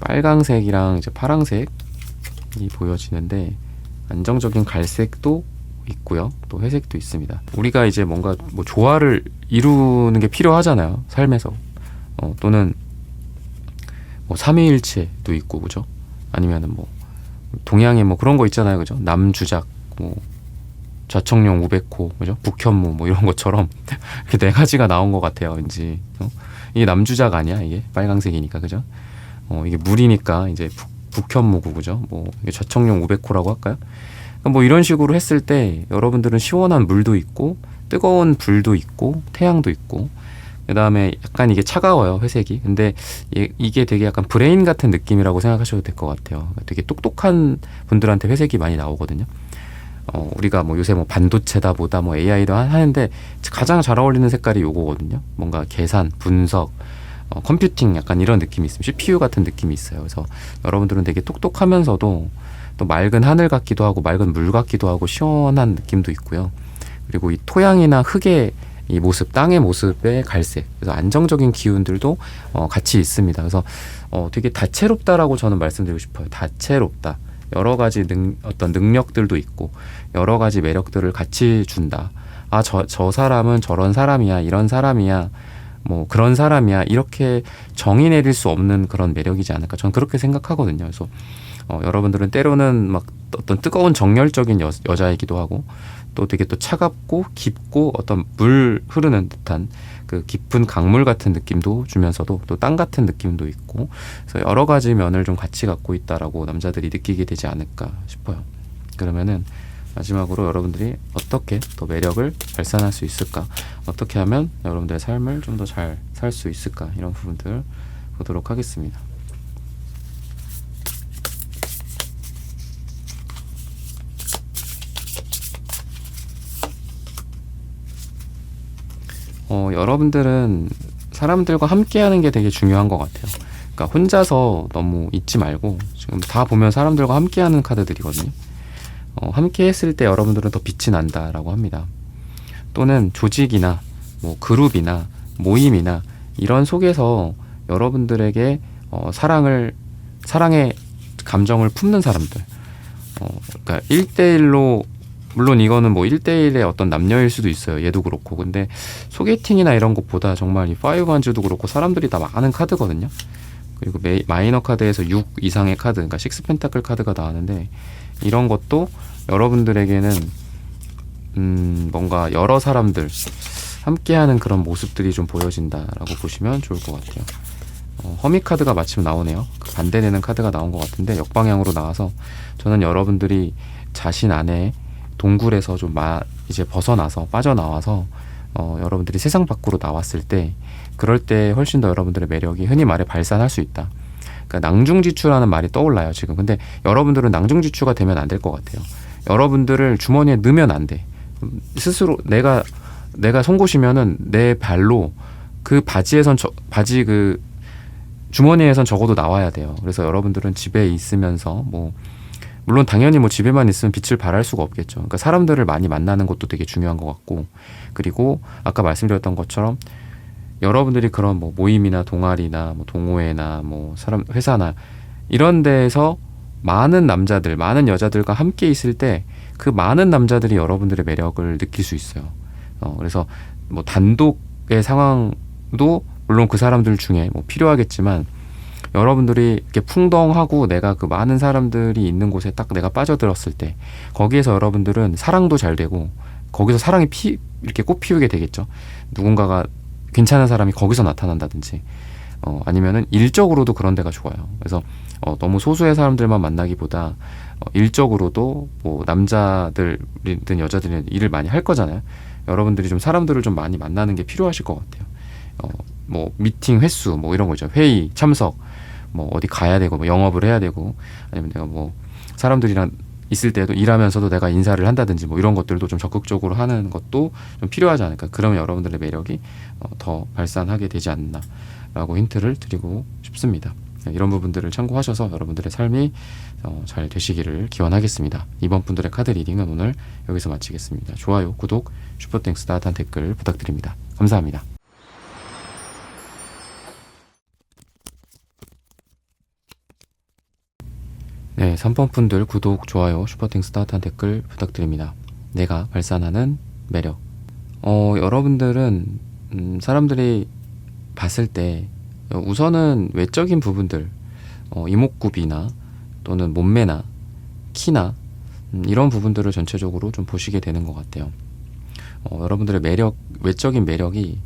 빨강색이랑 이제 파랑색이 보여지는데, 안정적인 갈색도 있고요, 또 회색도 있습니다. 우리가 이제 뭔가 뭐 조화를 이루는 게 필요하잖아요, 삶에서. 또는 뭐 삼위일체도 있고, 그죠? 아니면은 뭐 동양에 뭐 그런 거 있잖아요, 그죠? 남주작, 뭐 좌청룡 우백호, 그죠? 북현무 뭐 이런 것처럼 이렇게 네 가지가 나온 것 같아요, 왠지. 이게 남주작 아니야, 이게 빨강색이니까, 그죠? 이게 물이니까 이제 북현무고, 그죠? 뭐 이게 좌청룡 우백호라고 할까요? 뭐 이런 식으로 했을 때 여러분들은 시원한 물도 있고, 뜨거운 불도 있고, 태양도 있고, 그 다음에 약간 이게 차가워요, 회색이. 근데 이게 되게 약간 브레인 같은 느낌이라고 생각하셔도 될 것 같아요. 되게 똑똑한 분들한테 회색이 많이 나오거든요. 우리가 뭐 요새 뭐 반도체다 보다 뭐 AI도 하는데 가장 잘 어울리는 색깔이 요거거든요. 뭔가 계산, 분석, 컴퓨팅, 약간 이런 느낌이 있습니다. CPU 같은 느낌이 있어요. 그래서 여러분들은 되게 똑똑하면서도 또 맑은 하늘 같기도 하고, 맑은 물 같기도 하고, 시원한 느낌도 있고요. 그리고 이 토양이나 흙의 이 모습, 땅의 모습의 갈색, 그래서 안정적인 기운들도 같이 있습니다. 그래서 되게 다채롭다라고 저는 말씀드리고 싶어요. 다채롭다. 여러 가지 어떤 능력들도 있고, 여러 가지 매력들을 같이 준다. 저 사람은 저런 사람이야, 이런 사람이야, 뭐 그런 사람이야, 이렇게 정의 내릴 수 없는 그런 매력이지 않을까, 저는 그렇게 생각하거든요. 그래서 여러분들은 때로는 막 어떤 뜨거운 정열적인 여자이기도 하고, 또 되게 또 차갑고 깊고 어떤 물 흐르는 듯한 그 깊은 강물 같은 느낌도 주면서도 또 땅 같은 느낌도 있고, 그래서 여러 가지 면을 좀 같이 갖고 있다라고 남자들이 느끼게 되지 않을까 싶어요. 그러면은 마지막으로 여러분들이 어떻게 더 매력을 발산할 수 있을까, 어떻게 하면 여러분들의 삶을 좀 더 잘 살 수 있을까, 이런 부분들 보도록 하겠습니다. 여러분들은 사람들과 함께 하는 게 되게 중요한 것 같아요. 그러니까 혼자서 너무 있지 말고, 지금 다 보면 사람들과 함께 하는 카드들이거든요. 함께 했을 때 여러분들은 더 빛이 난다라고 합니다. 또는 조직이나 뭐 그룹이나 모임이나 이런 속에서 여러분들에게 사랑의 감정을 품는 사람들, 그러니까 1대1로, 물론 이거는 뭐 1대1의 어떤 남녀일 수도 있어요. 얘도 그렇고. 근데 소개팅이나 이런 것보다 정말 이 파이브 한즈도 그렇고 사람들이 다 많은 카드거든요. 그리고 마이너 카드에서 6 이상의 카드, 그러니까 식스 펜타클 카드가 나왔는데, 이런 것도 여러분들에게는 뭔가 여러 사람들 함께하는 그런 모습들이 좀 보여진다라고 보시면 좋을 것 같아요. 허미 카드가 마침 나오네요. 반대되는 카드가 나온 것 같은데 역방향으로 나와서, 저는 여러분들이 자신 안에 동굴에서 좀 이제 벗어나서 빠져나와서 여러분들이 세상 밖으로 나왔을 때, 그럴 때 훨씬 더 여러분들의 매력이 흔히 말해 발산할 수 있다. 그러니까 낭중지추라는 말이 떠올라요, 지금. 근데 여러분들은 낭중지추가 되면 안 될 것 같아요. 여러분들을 주머니에 넣으면 안 돼. 스스로 내가 송곳이면은 내 발로 그 바지 그 주머니에선 적어도 나와야 돼요. 그래서 여러분들은 집에 있으면서 뭐 물론 당연히 뭐 집에만 있으면 빛을 발할 수가 없겠죠. 그러니까 사람들을 많이 만나는 것도 되게 중요한 것 같고, 그리고 아까 말씀드렸던 것처럼 여러분들이 그런 뭐 모임이나 동아리나 뭐 동호회나 뭐 회사나 이런 데에서 많은 남자들, 많은 여자들과 함께 있을 때 그 많은 남자들이 여러분들의 매력을 느낄 수 있어요. 그래서 뭐 단독의 상황도 물론 그 사람들 중에 뭐 필요하겠지만 여러분들이 이렇게 풍덩하고 내가 그 많은 사람들이 있는 곳에 딱 내가 빠져들었을 때 거기에서 여러분들은 사랑도 잘 되고 거기서 사랑이 이렇게 꽃 피우게 되겠죠. 누군가가 괜찮은 사람이 거기서 나타난다든지 아니면은 일적으로도 그런 데가 좋아요. 그래서 너무 소수의 사람들만 만나기보다 일적으로도 뭐 남자들이든 여자들이든 일을 많이 할 거잖아요. 여러분들이 좀 사람들을 좀 많이 만나는 게 필요하실 것 같아요. 뭐 미팅 횟수 뭐 이런 거죠. 회의 참석 뭐 어디 가야 되고 뭐 영업을 해야 되고 아니면 내가 뭐 사람들이랑 있을 때도 일하면서도 내가 인사를 한다든지 뭐 이런 것들도 좀 적극적으로 하는 것도 좀 필요하지 않을까. 그러면 여러분들의 매력이 더 발산하게 되지 않나라고 힌트를 드리고 싶습니다. 이런 부분들을 참고하셔서 여러분들의 삶이 잘 되시기를 기원하겠습니다. 이번 분들의 카드 리딩은 오늘 여기서 마치겠습니다. 좋아요, 구독, 슈퍼땡스, 따뜻한 댓글 부탁드립니다. 감사합니다. 네, 3번 분들 구독, 좋아요, 슈퍼땡스, 따뜻한 댓글 부탁드립니다. 내가 발산하는 매력. 여러분들은 사람들이 봤을 때 우선은 외적인 부분들, 이목구비나 또는 몸매나 키나 이런 부분들을 전체적으로 좀 보시게 되는 것 같아요. 여러분들의 매력, 외적인 매력이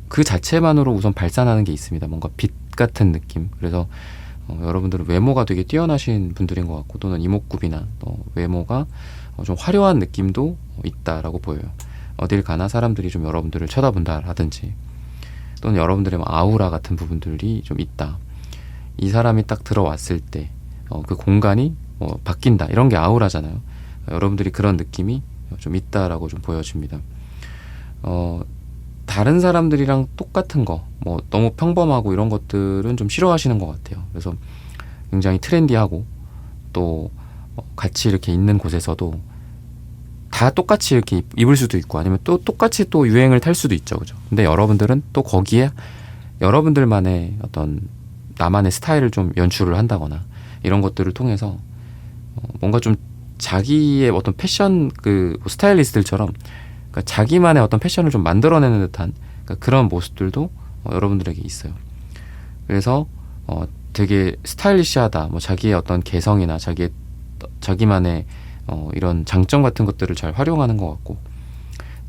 그 자체만으로 우선 발산하는 게 있습니다. 뭔가 빛 같은 느낌. 그래서 여러분들은 외모가 되게 뛰어나신 분들인 것 같고 또는 이목구비나 외모가 좀 화려한 느낌도 있다라고 보여요. 어딜 가나 사람들이 좀 여러분들을 쳐다본다라든지 또는 여러분들의 뭐 아우라 같은 부분들이 좀 있다. 이 사람이 딱 들어왔을 때 그 공간이 바뀐다. 이런 게 아우라잖아요. 여러분들이 그런 느낌이 좀 있다라고 좀 보여집니다. 다른 사람들이랑 똑같은 거, 뭐 너무 평범하고 이런 것들은 좀 싫어하시는 것 같아요. 그래서 굉장히 트렌디하고 또 같이 이렇게 있는 곳에서도 다 똑같이 이렇게 입을 수도 있고 아니면 또 똑같이 또 유행을 탈 수도 있죠. 그죠? 근데 여러분들은 또 거기에 여러분들만의 어떤 나만의 스타일을 좀 연출을 한다거나 이런 것들을 통해서 뭔가 좀 자기의 어떤 패션 스타일리스트들처럼 그러니까 자기만의 어떤 패션을 좀 만들어내는 듯한 그러니까 그런 모습들도 여러분들에게 있어요. 그래서 되게 스타일리시하다. 뭐 자기의 어떤 개성이나 자기만의 이런 장점 같은 것들을 잘 활용하는 것 같고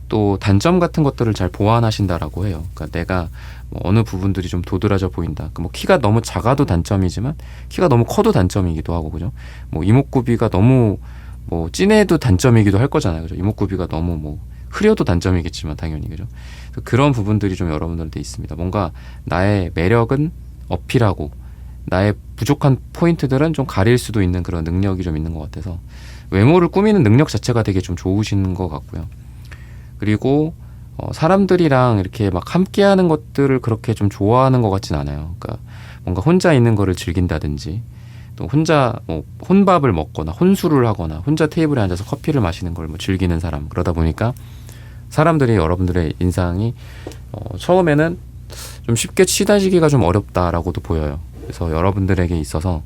또 단점 같은 것들을 잘 보완하신다라고 해요. 그러니까 내가 뭐 어느 부분들이 좀 도드라져 보인다. 뭐 키가 너무 작아도 단점이지만 키가 너무 커도 단점이기도 하고 그죠. 뭐 이목구비가 너무 뭐 진해도 단점이기도 할 거잖아요. 그죠. 이목구비가 너무 뭐 흐려도 단점이겠지만 당연히 그죠. 그런 부분들이 좀 여러분들한테 있습니다. 뭔가 나의 매력은 어필하고 나의 부족한 포인트들은 좀 가릴 수도 있는 그런 능력이 좀 있는 것 같아서 외모를 꾸미는 능력 자체가 되게 좀 좋으신 것 같고요. 그리고 사람들이랑 이렇게 막 함께하는 것들을 그렇게 좀 좋아하는 것 같진 않아요. 그러니까 뭔가 혼자 있는 거를 즐긴다든지 또 혼자 뭐 혼밥을 먹거나 혼술을 하거나 혼자 테이블에 앉아서 커피를 마시는 걸 뭐 즐기는 사람 그러다 보니까 사람들이 여러분들의 인상이 처음에는 좀 쉽게 친해지기가 좀 어렵다라고도 보여요. 그래서 여러분들에게 있어서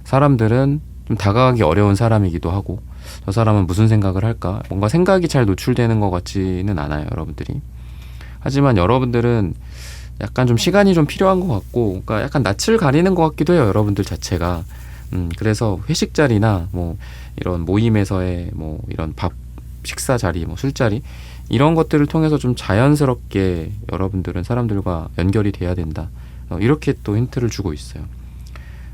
사람들은 좀 다가가기 어려운 사람이기도 하고 저 사람은 무슨 생각을 할까? 뭔가 생각이 잘 노출되는 것 같지는 않아요, 여러분들이. 하지만 여러분들은 약간 좀 시간이 좀 필요한 것 같고, 그러니까 약간 낯을 가리는 것 같기도 해요, 여러분들 자체가. 그래서 회식 자리나 뭐 이런 모임에서의 뭐 이런 식사 자리, 뭐 술자리 이런 것들을 통해서 좀 자연스럽게 여러분들은 사람들과 연결이 돼야 된다. 이렇게 또 힌트를 주고 있어요.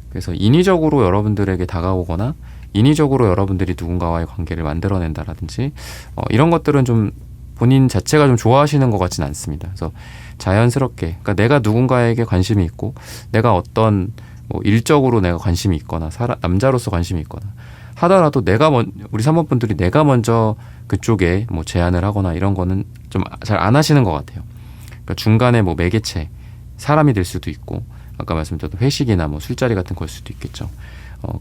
그래서 인위적으로 여러분들에게 다가오거나 인위적으로 여러분들이 누군가와의 관계를 만들어낸다라든지 이런 것들은 좀 본인 자체가 좀 좋아하시는 것 같지는 않습니다. 그래서 자연스럽게 그러니까 내가 누군가에게 관심이 있고 내가 어떤 뭐 일적으로 내가 관심이 있거나 남자로서 관심이 있거나 하더라도 우리 3번 분들이 내가 먼저 그쪽에 뭐 제안을 하거나 이런 거는 좀 잘 안 하시는 것 같아요. 그러니까 중간에 뭐 매개체 사람이 될 수도 있고 아까 말씀드렸던 회식이나 뭐 술자리 같은 걸 수도 있겠죠.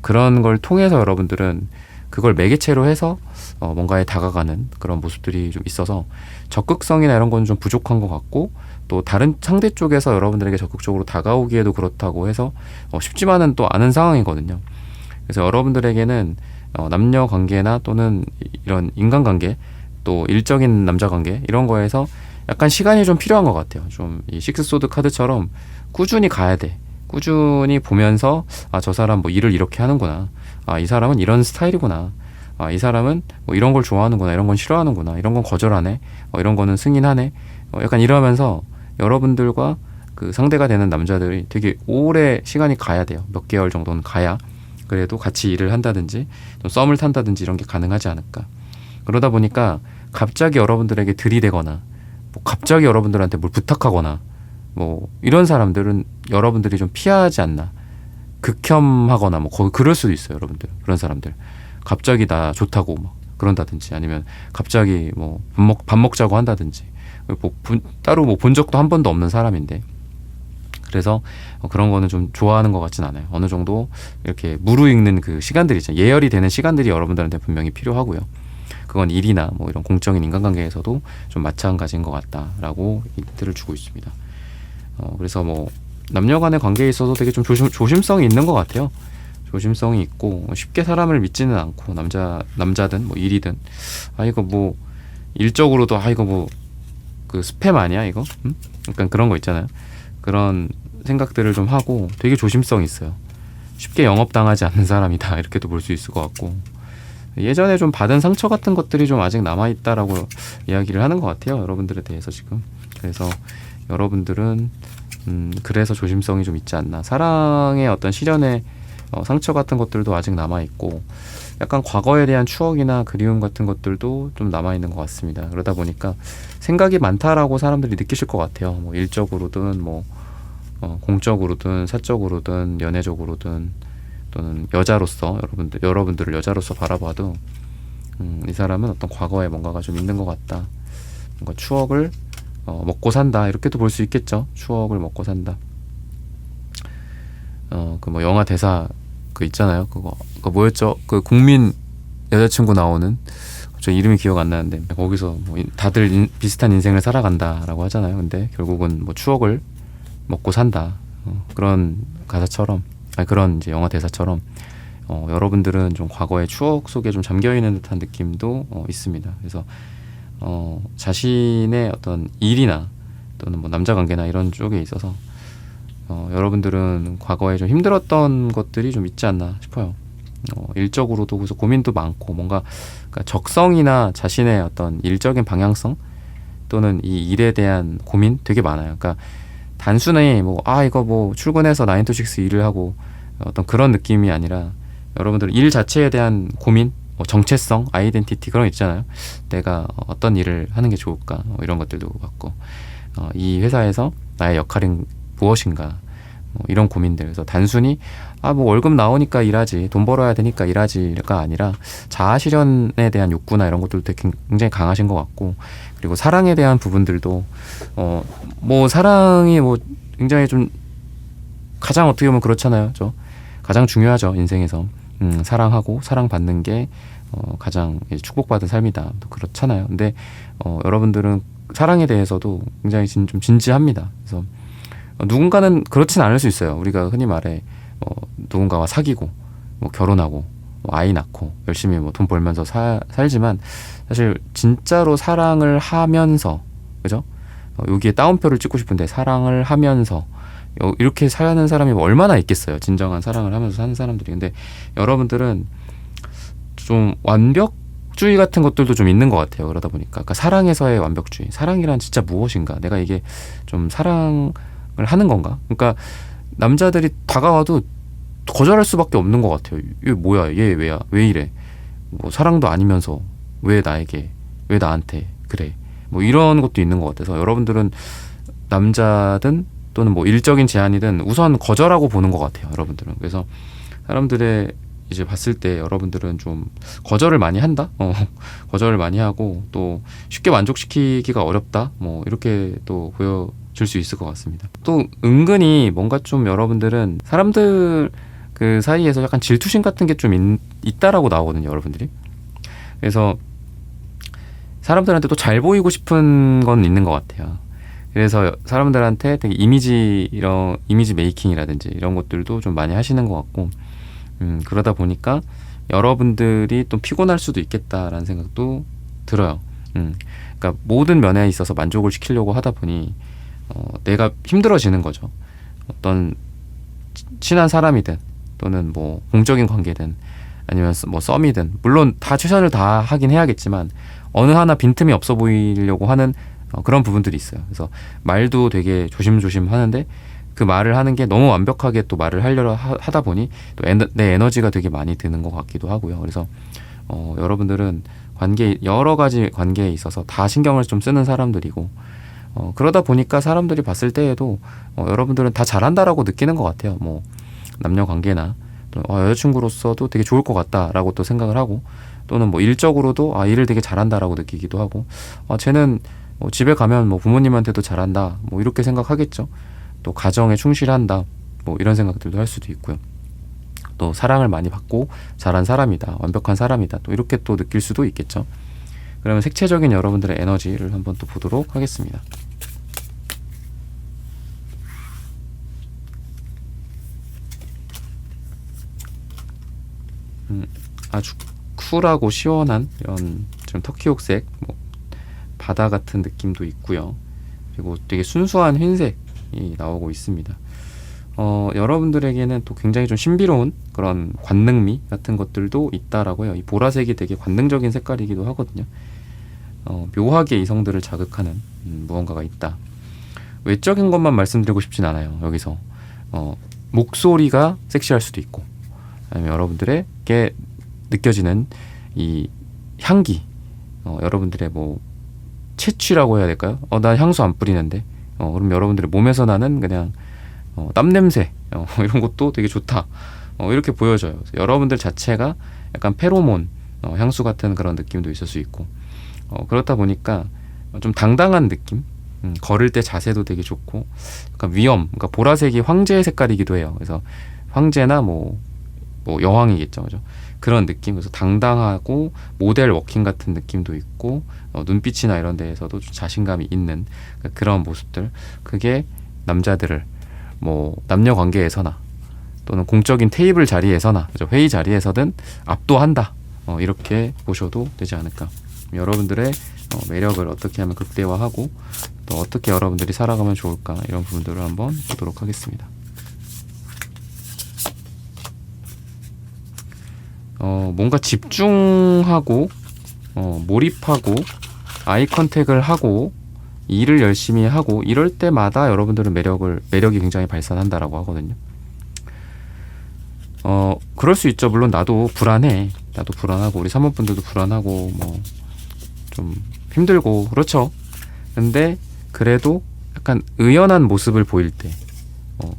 그런 걸 통해서 여러분들은 그걸 매개체로 해서 뭔가에 다가가는 그런 모습들이 좀 있어서 적극성이나 이런 건 좀 부족한 것 같고 또 다른 상대 쪽에서 여러분들에게 적극적으로 다가오기에도 그렇다고 해서 쉽지만은 또 않은 상황이거든요. 그래서 여러분들에게는 남녀 관계나 또는 이런 인간관계 또 일적인 남자 관계 이런 거에서 약간 시간이 좀 필요한 것 같아요. 좀 이 식스소드 카드처럼 꾸준히 가야 돼. 꾸준히 보면서 아, 저 사람 뭐 일을 이렇게 하는구나. 아, 이 사람은 이런 스타일이구나. 아, 이 사람은 뭐 이런 걸 좋아하는구나. 이런 건 싫어하는구나. 이런 건 거절하네. 이런 거는 승인하네. 약간 이러면서 여러분들과 그 상대가 되는 남자들이 되게 오래 시간이 가야 돼요. 몇 개월 정도는 가야 그래도 같이 일을 한다든지 좀 썸을 탄다든지 이런 게 가능하지 않을까. 그러다 보니까 갑자기 여러분들에게 들이대거나 뭐 갑자기 여러분들한테 뭘 부탁하거나 뭐 이런 사람들은 여러분들이 좀 피하지 않나. 극혐하거나 뭐 거의 그럴 수도 있어요. 여러분들 그런 사람들 갑자기 나 좋다고 막 그런다든지 아니면 갑자기 뭐 밥 먹자고 한다든지 뭐 따로 뭐 본 적도 한 번도 없는 사람인데 그래서 그런 거는 좀 좋아하는 것 같진 않아요. 어느 정도 이렇게 무르익는 그 시간들이 있잖아요. 예열이 되는 시간들이 여러분들한테 분명히 필요하고요. 그건 일이나 뭐 이런 공적인 인간관계에서도 좀 마찬가지인 것 같다라고 힌트를 주고 있습니다. 그래서 뭐 남녀 간의 관계에 있어서 되게 좀 조심성이 있는 것 같아요. 조심성이 있고 쉽게 사람을 믿지는 않고 남자든 뭐 일이든 아 이거 뭐 일적으로도 아 이거 뭐 그 스팸 아니야 이거? 응? 약간 그런 거 있잖아요. 그런 생각들을 좀 하고 되게 조심성이 있어요. 쉽게 영업당하지 않는 사람이다 이렇게도 볼 수 있을 것 같고 예전에 좀 받은 상처 같은 것들이 좀 아직 남아있다라고 이야기를 하는 것 같아요. 여러분들에 대해서 지금. 그래서 여러분들은 그래서 조심성이 좀 있지 않나. 사랑의 어떤 시련의 상처 같은 것들도 아직 남아있고 약간 과거에 대한 추억이나 그리움 같은 것들도 좀 남아있는 것 같습니다. 그러다 보니까 생각이 많다라고 사람들이 느끼실 것 같아요. 뭐 일적으로든 뭐 공적으로든 사적으로든 연애적으로든 또는 여자로서 여러분들을 여자로서 바라봐도 이 사람은 어떤 과거에 뭔가가 좀 있는 것 같다. 뭔가 추억을 먹고 산다 이렇게도 볼 수 있겠죠. 추억을 먹고 산다. 그 뭐 영화 대사 그 있잖아요. 그거 뭐였죠? 그 국민 여자친구 나오는 저 이름이 기억 안 나는데 거기서 뭐 다들 비슷한 인생을 살아간다라고 하잖아요. 근데 결국은 뭐 추억을 먹고 산다. 그런 가사처럼 그런 이제 영화 대사처럼 여러분들은 좀 과거의 추억 속에 좀 잠겨 있는 듯한 느낌도 있습니다. 그래서 자신의 어떤 일이나 또는 뭐 남자 관계나 이런 쪽에 있어서 여러분들은 과거에 좀 힘들었던 것들이 좀 있지 않나 싶어요. 일적으로도 그래서 고민도 많고 뭔가 그러니까 적성이나 자신의 어떤 일적인 방향성 또는 이 일에 대한 고민 되게 많아요. 그러니까 단순히 뭐 이거 뭐 출근해서 9 to 6 일을 하고 어떤 그런 느낌이 아니라 여러분들 일 자체에 대한 고민, 뭐 정체성, 아이덴티티 그런 거 있잖아요. 내가 어떤 일을 하는 게 좋을까 이런 것들도 봤고 이 회사에서 나의 역할은 무엇인가 이런 고민들. 그래서 단순히 뭐 월급 나오니까 일하지 돈 벌어야 되니까 일하지가 아니라 자아 실현에 대한 욕구나 이런 것들도 되게 굉장히 강하신 것 같고 그리고 사랑에 대한 부분들도 뭐 사랑이 뭐 굉장히 좀 가장 어떻게 보면 그렇잖아요. 가장 중요하죠 인생에서. 사랑하고 사랑받는 게 가장 축복받은 삶이다. 또 그렇잖아요. 근데 여러분들은 사랑에 대해서도 굉장히 좀 진지합니다. 그래서 누군가는 그렇진 않을 수 있어요. 우리가 흔히 말해 누군가와 사귀고 뭐 결혼하고 뭐 아이 낳고 열심히 뭐 돈 벌면서 살지만 사실 진짜로 사랑을 하면서 그죠? 여기에 따옴표를 찍고 싶은데 사랑을 하면서 이렇게 사는 사람이 얼마나 있겠어요. 진정한 사랑을 하면서 사는 사람들이. 근데 여러분들은 좀 완벽주의 같은 것들도 좀 있는 것 같아요. 그러다 보니까 그러니까 사랑에서의 완벽주의. 사랑이란 진짜 무엇인가? 내가 이게 좀 사랑을 하는 건가? 그러니까 남자들이 다가와도 거절할 수밖에 없는 것 같아요. 이게 뭐야? 얘 왜야? 왜 이래? 뭐 사랑도 아니면서 왜 나한테 그래? 뭐 이런 것도 있는 것 같아서 여러분들은 남자든 또는 뭐 일적인 제안이든 우선 거절하고 보는 것 같아요. 여러분들은. 그래서 사람들의 이제 봤을 때 여러분들은 좀 거절을 많이 한다? 거절을 많이 하고 또 쉽게 만족시키기가 어렵다? 뭐 이렇게 또 보여줄 수 있을 것 같습니다. 또 은근히 뭔가 좀 여러분들은 사람들 그 사이에서 약간 질투심 같은 게 좀 있다라고 나오거든요. 여러분들이. 그래서 사람들한테 또 잘 보이고 싶은 건 있는 것 같아요. 그래서 사람들한테 되게 이미지 메이킹이라든지 이런 것들도 좀 많이 하시는 것 같고 그러다 보니까 여러분들이 또 피곤할 수도 있겠다라는 생각도 들어요. 그러니까 모든 면에 있어서 만족을 시키려고 하다 보니 내가 힘들어지는 거죠. 어떤 친한 사람이든 또는 뭐 공적인 관계든 아니면 뭐 썸이든 물론 다 최선을 다 하긴 해야겠지만 어느 하나 빈틈이 없어 보이려고 하는 그런 부분들이 있어요. 그래서 말도 되게 조심조심 하는데 그 말을 하는 게 너무 완벽하게 또 말을 하려고 하다 보니 또 내 에너지가 되게 많이 드는 것 같기도 하고요. 그래서 여러분들은 여러 가지 관계에 있어서 다 신경을 좀 쓰는 사람들이고 그러다 보니까 사람들이 봤을 때에도 여러분들은 다 잘한다라고 느끼는 것 같아요. 뭐 남녀 관계나 또 여자친구로서도 되게 좋을 것 같다라고 또 생각을 하고 또는 뭐 일적으로도 일을 되게 잘한다라고 느끼기도 하고 쟤는 집에 가면 뭐 부모님한테도 잘한다 뭐 이렇게 생각하겠죠. 또 가정에 충실한다 뭐 이런 생각들도 할 수도 있고요. 또 사랑을 많이 받고 잘한 사람이다, 완벽한 사람이다 또 이렇게 또 느낄 수도 있겠죠. 그러면 색채적인 여러분들의 에너지를 한번 또 보도록 하겠습니다. 아주 쿨하고 시원한 이런 좀 터키옥색 뭐 바다 같은 느낌도 있고요. 그리고 되게 순수한 흰색이 나오고 있습니다. 여러분들에게는 또 굉장히 좀 신비로운 그런 관능미 같은 것들도 있다라고 해요. 이 보라색이 되게 관능적인 색깔이기도 하거든요. 묘하게 이성들을 자극하는 무언가가 있다. 외적인 것만 말씀드리고 싶진 않아요. 여기서 목소리가 섹시할 수도 있고 아니면 여러분들에게 느껴지는 이 향기 여러분들의 뭐 채취라고 해야 될까요? 난 향수 안 뿌리는데 그럼 여러분들의 몸에서 나는 그냥 땀 냄새 이런 것도 되게 좋다 이렇게 보여져요. 여러분들 자체가 약간 페로몬 향수 같은 그런 느낌도 있을 수 있고 그렇다 보니까 좀 당당한 느낌 걸을 때 자세도 되게 좋고 약간 그러니까 보라색이 황제의 색깔이기도 해요. 그래서 황제나 뭐 여왕이겠죠, 그죠? 그런 느낌. 그래서 당당하고 모델 워킹 같은 느낌도 있고 눈빛이나 이런 데에서도 좀 자신감이 있는 그런 모습들. 그게 남자들을 뭐 남녀 관계에서나 또는 공적인 테이블 자리에서나 그죠? 회의 자리에서든 압도한다. 이렇게 보셔도 되지 않을까. 여러분들의 매력을 어떻게 하면 극대화하고 또 어떻게 여러분들이 살아가면 좋을까 이런 부분들을 한번 보도록 하겠습니다. 뭔가 집중하고 몰입하고 아이 컨택을 하고 일을 열심히 하고 이럴 때마다 여러분들은 매력이 굉장히 발산한다라고 하거든요. 그럴 수 있죠. 물론 나도 불안해. 나도 불안하고 우리 사모분들도 불안하고 뭐 좀 힘들고 그렇죠. 근데 그래도 약간 의연한 모습을 보일 때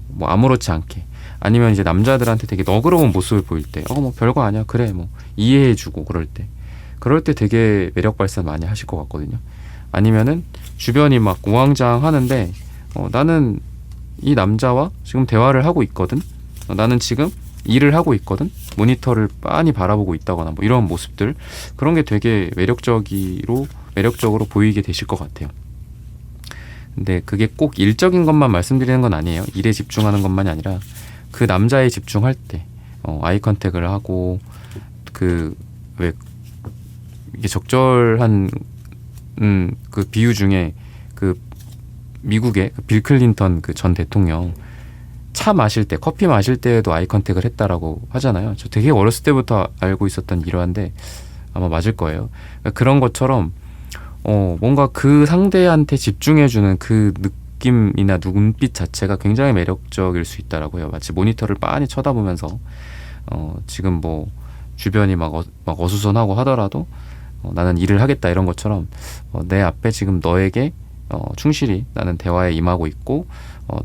뭐 아무렇지 않게 아니면 이제 남자들한테 되게 너그러운 모습을 보일 때 뭐 별거 아니야 그래 뭐 이해해주고 그럴 때 되게 매력 발산 많이 하실 것 같거든요. 아니면은 주변이 막 우왕좌왕 하는데 나는 이 남자와 지금 대화를 하고 있거든. 나는 지금 일을 하고 있거든. 모니터를 빤히 바라보고 있다거나 뭐 이런 모습들 그런 게 되게 매력적으로 보이게 되실 것 같아요. 근데 그게 꼭 일적인 것만 말씀드리는 건 아니에요. 일에 집중하는 것만이 아니라 그 남자에 집중할 때 아이 컨택을 하고 왜 이게 적절한 그 비유 중에 그 미국의 빌 클린턴 그 전 대통령 차 마실 때 커피 마실 때에도 아이 컨택을 했다라고 하잖아요. 저 되게 어렸을 때부터 알고 있었던 일화인데 아마 맞을 거예요. 그러니까 그런 것처럼 뭔가 그 상대한테 집중해주는 그 느낌이나 눈빛 자체가 굉장히 매력적일 수 있다라고 해요. 마치 모니터를 빤히 쳐다보면서 지금 뭐 주변이 막 어수선하고 하더라도 나는 일을 하겠다 이런 것처럼 내 앞에 지금 너에게 충실히 나는 대화에 임하고 있고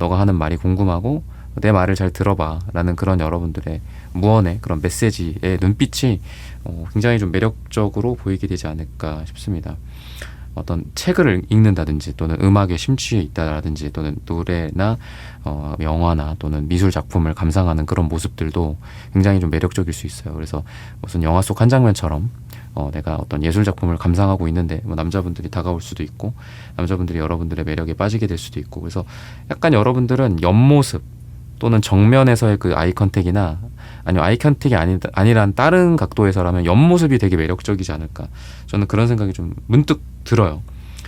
너가 하는 말이 궁금하고 내 말을 잘 들어봐 라는 그런 여러분들의 무언의 그런 메시지의 눈빛이 굉장히 좀 매력적으로 보이게 되지 않을까 싶습니다. 어떤 책을 읽는다든지 또는 음악에 심취해 있다라든지 또는 노래나 영화나 또는 미술 작품을 감상하는 그런 모습들도 굉장히 좀 매력적일 수 있어요. 그래서 무슨 영화 속 한 장면처럼 내가 어떤 예술 작품을 감상하고 있는데 뭐 남자분들이 다가올 수도 있고 남자분들이 여러분들의 매력에 빠지게 될 수도 있고 그래서 약간 여러분들은 옆모습 또는 정면에서의 그 아이 컨택이나 아니면 아이 컨택이 아니란 다른 각도에서라면 옆모습이 되게 매력적이지 않을까. 저는 그런 생각이 좀 문득 들어요.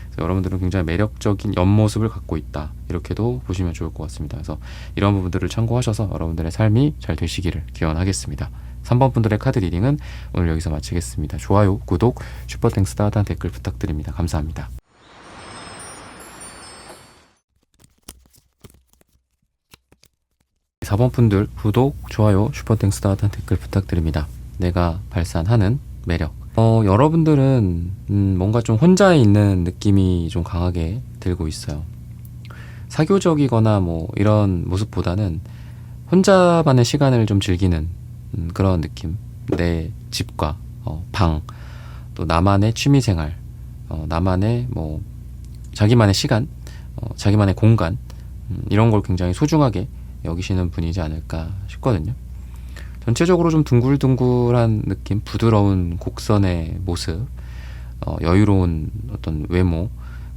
그래서 여러분들은 굉장히 매력적인 옆모습을 갖고 있다. 이렇게도 보시면 좋을 것 같습니다. 그래서 이런 부분들을 참고하셔서 여러분들의 삶이 잘 되시기를 기원하겠습니다. 3번 분들의 카드 리딩은 오늘 여기서 마치겠습니다. 좋아요, 구독, 슈퍼땡스 따뜻한 댓글 부탁드립니다. 감사합니다. 4번 분들 구독, 좋아요, 슈퍼땡스 따뜻한 댓글 부탁드립니다. 내가 발산하는 매력. 여러분들은 뭔가 좀 혼자 있는 느낌이 좀 강하게 들고 있어요. 사교적이거나 뭐 이런 모습보다는 혼자만의 시간을 좀 즐기는 그런 느낌. 내 집과 방, 또 나만의 취미생활, 나만의 뭐 자기만의 시간, 자기만의 공간, 이런 걸 굉장히 소중하게 여기시는 분이지 않을까 싶거든요. 전체적으로 좀 둥글둥글한 느낌, 부드러운 곡선의 모습, 여유로운 어떤 외모,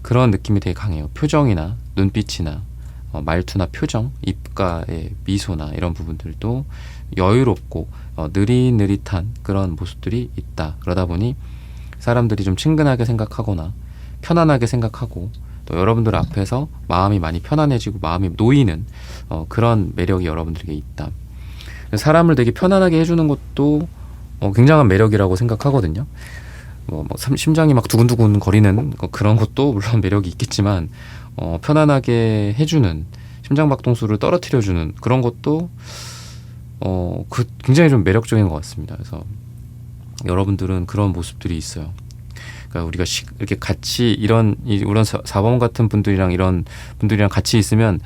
그런 느낌이 되게 강해요. 표정이나 눈빛이나 말투나 표정, 입가의 미소나 이런 부분들도 여유롭고 느릿느릿한 그런 모습들이 있다. 그러다 보니 사람들이 좀 친근하게 생각하거나 편안하게 생각하고, 또 여러분들 앞에서 마음이 많이 편안해지고 마음이 놓이는 그런 매력이 여러분들에게 있다. 사람을 되게 편안하게 해주는 것도 굉장한 매력이라고 생각하거든요. 심장이 막 두근두근 거리는 그런 것도 물론 매력이 있겠지만, 편안하게 해주는, 심장박동수를 떨어뜨려주는 그런 것도 굉장히 좀 매력적인 것 같습니다. 그래서 여러분들은 그런 모습들이 있어요. 그러니까 우리가 이렇게 같이 이런 4번 같은 분들이랑 이런 분들이랑 같이 있으면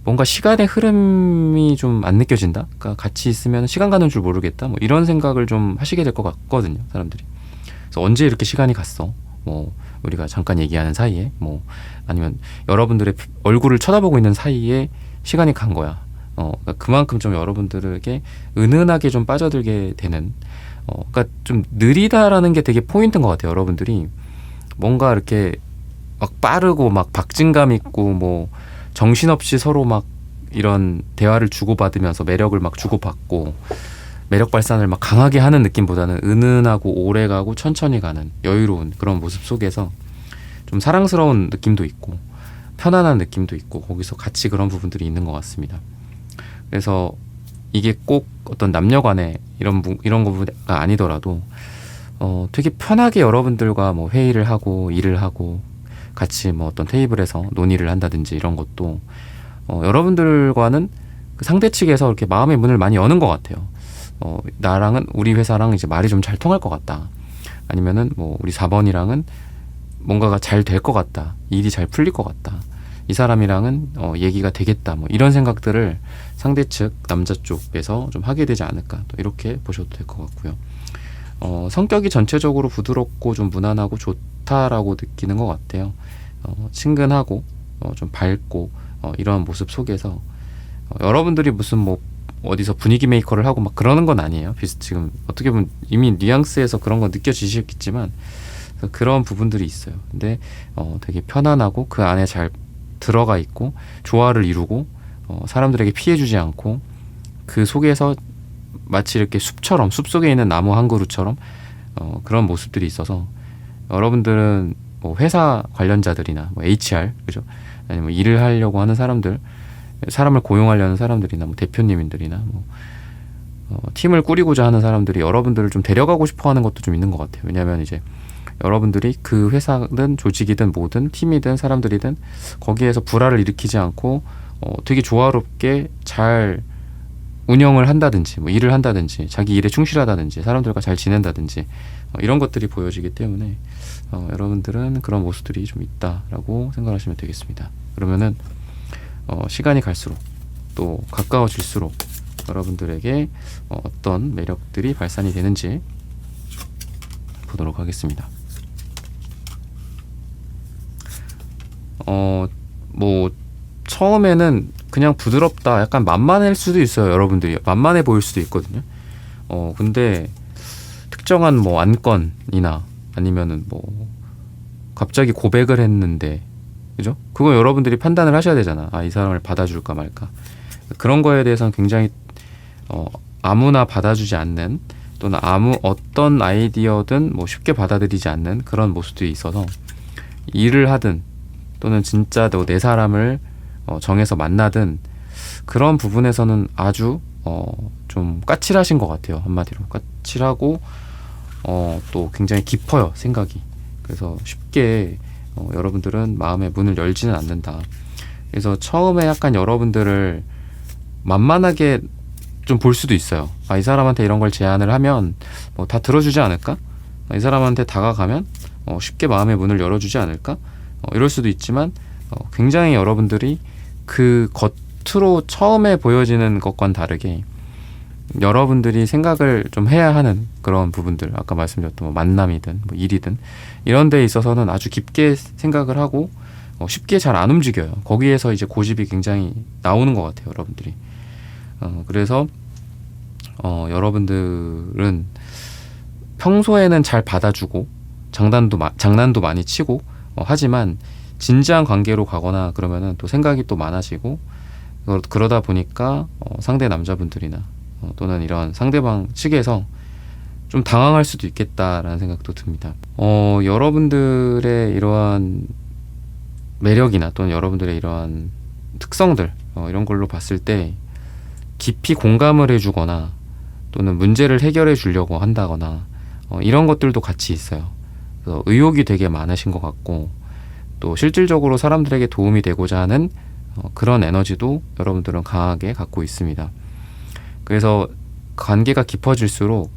뭔가 시간의 흐름이 좀 안 느껴진다. 그러니까 같이 있으면 시간 가는 줄 모르겠다. 뭐 이런 생각을 좀 하시게 될 것 같거든요, 사람들이. 그래서 언제 이렇게 시간이 갔어? 뭐 우리가 잠깐 얘기하는 사이에, 뭐 아니면 여러분들의 얼굴을 쳐다보고 있는 사이에 시간이 간 거야. 그러니까 그만큼 좀 여러분들에게 은은하게 좀 빠져들게 되는. 그러니까 좀 느리다라는 게 되게 포인트인 것 같아요. 여러분들이 뭔가 이렇게 막 빠르고 막 박진감 있고 뭐 정신없이 서로 막 이런 대화를 주고받으면서 매력을 막 주고받고 매력 발산을 막 강하게 하는 느낌보다는 은은하고 오래가고 천천히 가는 여유로운 그런 모습 속에서 좀 사랑스러운 느낌도 있고 편안한 느낌도 있고, 거기서 같이 그런 부분들이 있는 것 같습니다. 그래서 이게 꼭 어떤 남녀 간의 이런 거가 아니더라도 되게 편하게 여러분들과 뭐 회의를 하고 일을 하고 같이 뭐 어떤 테이블에서 논의를 한다든지 이런 것도 여러분들과는 그 상대 측에서 이렇게 마음의 문을 많이 여는 것 같아요. 나랑은, 우리 회사랑 이제 말이 좀 잘 통할 것 같다. 아니면은 뭐 우리 4번이랑은 뭔가가 잘 될 것 같다. 일이 잘 풀릴 것 같다. 이 사람이랑은 얘기가 되겠다. 뭐 이런 생각들을 상대 측 남자 쪽에서 좀 하게 되지 않을까, 또 이렇게 보셔도 될 것 같고요. 성격이 전체적으로 부드럽고 좀 무난하고 좋다라고 느끼는 것 같아요. 친근하고 좀 밝고 이런 모습 속에서 여러분들이 무슨 뭐 어디서 분위기 메이커를 하고 막 그러는 건 아니에요. 지금 어떻게 보면 이미 뉘앙스에서 그런 거 느껴지셨겠지만 그런 부분들이 있어요. 근데 되게 편안하고 그 안에 잘 들어가 있고 조화를 이루고 사람들에게 피해주지 않고 그 속에서 마치 이렇게 숲처럼, 숲속에 있는 나무 한 그루처럼 그런 모습들이 있어서 여러분들은 뭐 회사 관련자들이나 뭐 HR, 그죠? 아니면 뭐 일을 하려고 하는 사람들, 사람을 고용하려는 사람들이나 뭐 대표님들이나 뭐 팀을 꾸리고자 하는 사람들이 여러분들을 좀 데려가고 싶어 하는 것도 좀 있는 것 같아요. 왜냐하면 이제 여러분들이 그 회사든 조직이든 뭐든 팀이든 사람들이든 거기에서 불화를 일으키지 않고 되게 조화롭게 잘 운영을 한다든지 뭐 일을 한다든지 자기 일에 충실하다든지 사람들과 잘 지낸다든지 이런 것들이 보여지기 때문에 여러분들은 그런 모습들이 좀 있다라고 생각하시면 되겠습니다. 그러면은 시간이 갈수록 또 가까워질수록 여러분들에게 어떤 매력들이 발산이 되는지 보도록 하겠습니다. 뭐 처음에는 그냥 부드럽다, 약간 만만할 수도 있어요. 여러분들이 만만해 보일 수도 있거든요. 근데 특정한 뭐 안건이나 아니면은 뭐 갑자기 고백을 했는데, 그죠? 그거 여러분들이 판단을 하셔야 되잖아. 이 사람을 받아줄까 말까. 그런 거에 대해서는 굉장히 아무나 받아주지 않는, 또는 어떤 아이디어든 뭐 쉽게 받아들이지 않는 그런 모습들이 있어서, 일을 하든 또는 진짜 내 사람을 정해서 만나든 그런 부분에서는 아주 좀 까칠하신 것 같아요. 한마디로 까칠하고 또 굉장히 깊어요, 생각이. 그래서 쉽게 여러분들은 마음의 문을 열지는 않는다. 그래서 처음에 약간 여러분들을 만만하게 좀 볼 수도 있어요. 이 사람한테 이런 걸 제안을 하면 뭐 다 들어주지 않을까? 이 사람한테 다가가면 쉽게 마음의 문을 열어주지 않을까? 이럴 수도 있지만 굉장히 여러분들이 그 겉으로 처음에 보여지는 것과는 다르게 여러분들이 생각을 좀 해야 하는 그런 부분들, 아까 말씀드렸던 뭐 만남이든 뭐 일이든 이런 데 있어서는 아주 깊게 생각을 하고 쉽게 잘 안 움직여요. 거기에서 이제 고집이 굉장히 나오는 것 같아요, 여러분들이. 그래서 여러분들은 평소에는 잘 받아주고 장난도 많이 치고 하지만 진지한 관계로 가거나 그러면은 또 생각이 또 많아지고, 그러다 보니까 상대 남자분들이나 또는 이런 상대방 측에서 좀 당황할 수도 있겠다라는 생각도 듭니다. 여러분들의 이러한 매력이나 또는 여러분들의 이러한 특성들, 이런 걸로 봤을 때 깊이 공감을 해주거나 또는 문제를 해결해 주려고 한다거나 이런 것들도 같이 있어요. 그래서 의욕이 되게 많으신 것 같고, 또 실질적으로 사람들에게 도움이 되고자 하는 그런 에너지도 여러분들은 강하게 갖고 있습니다. 그래서 관계가 깊어질수록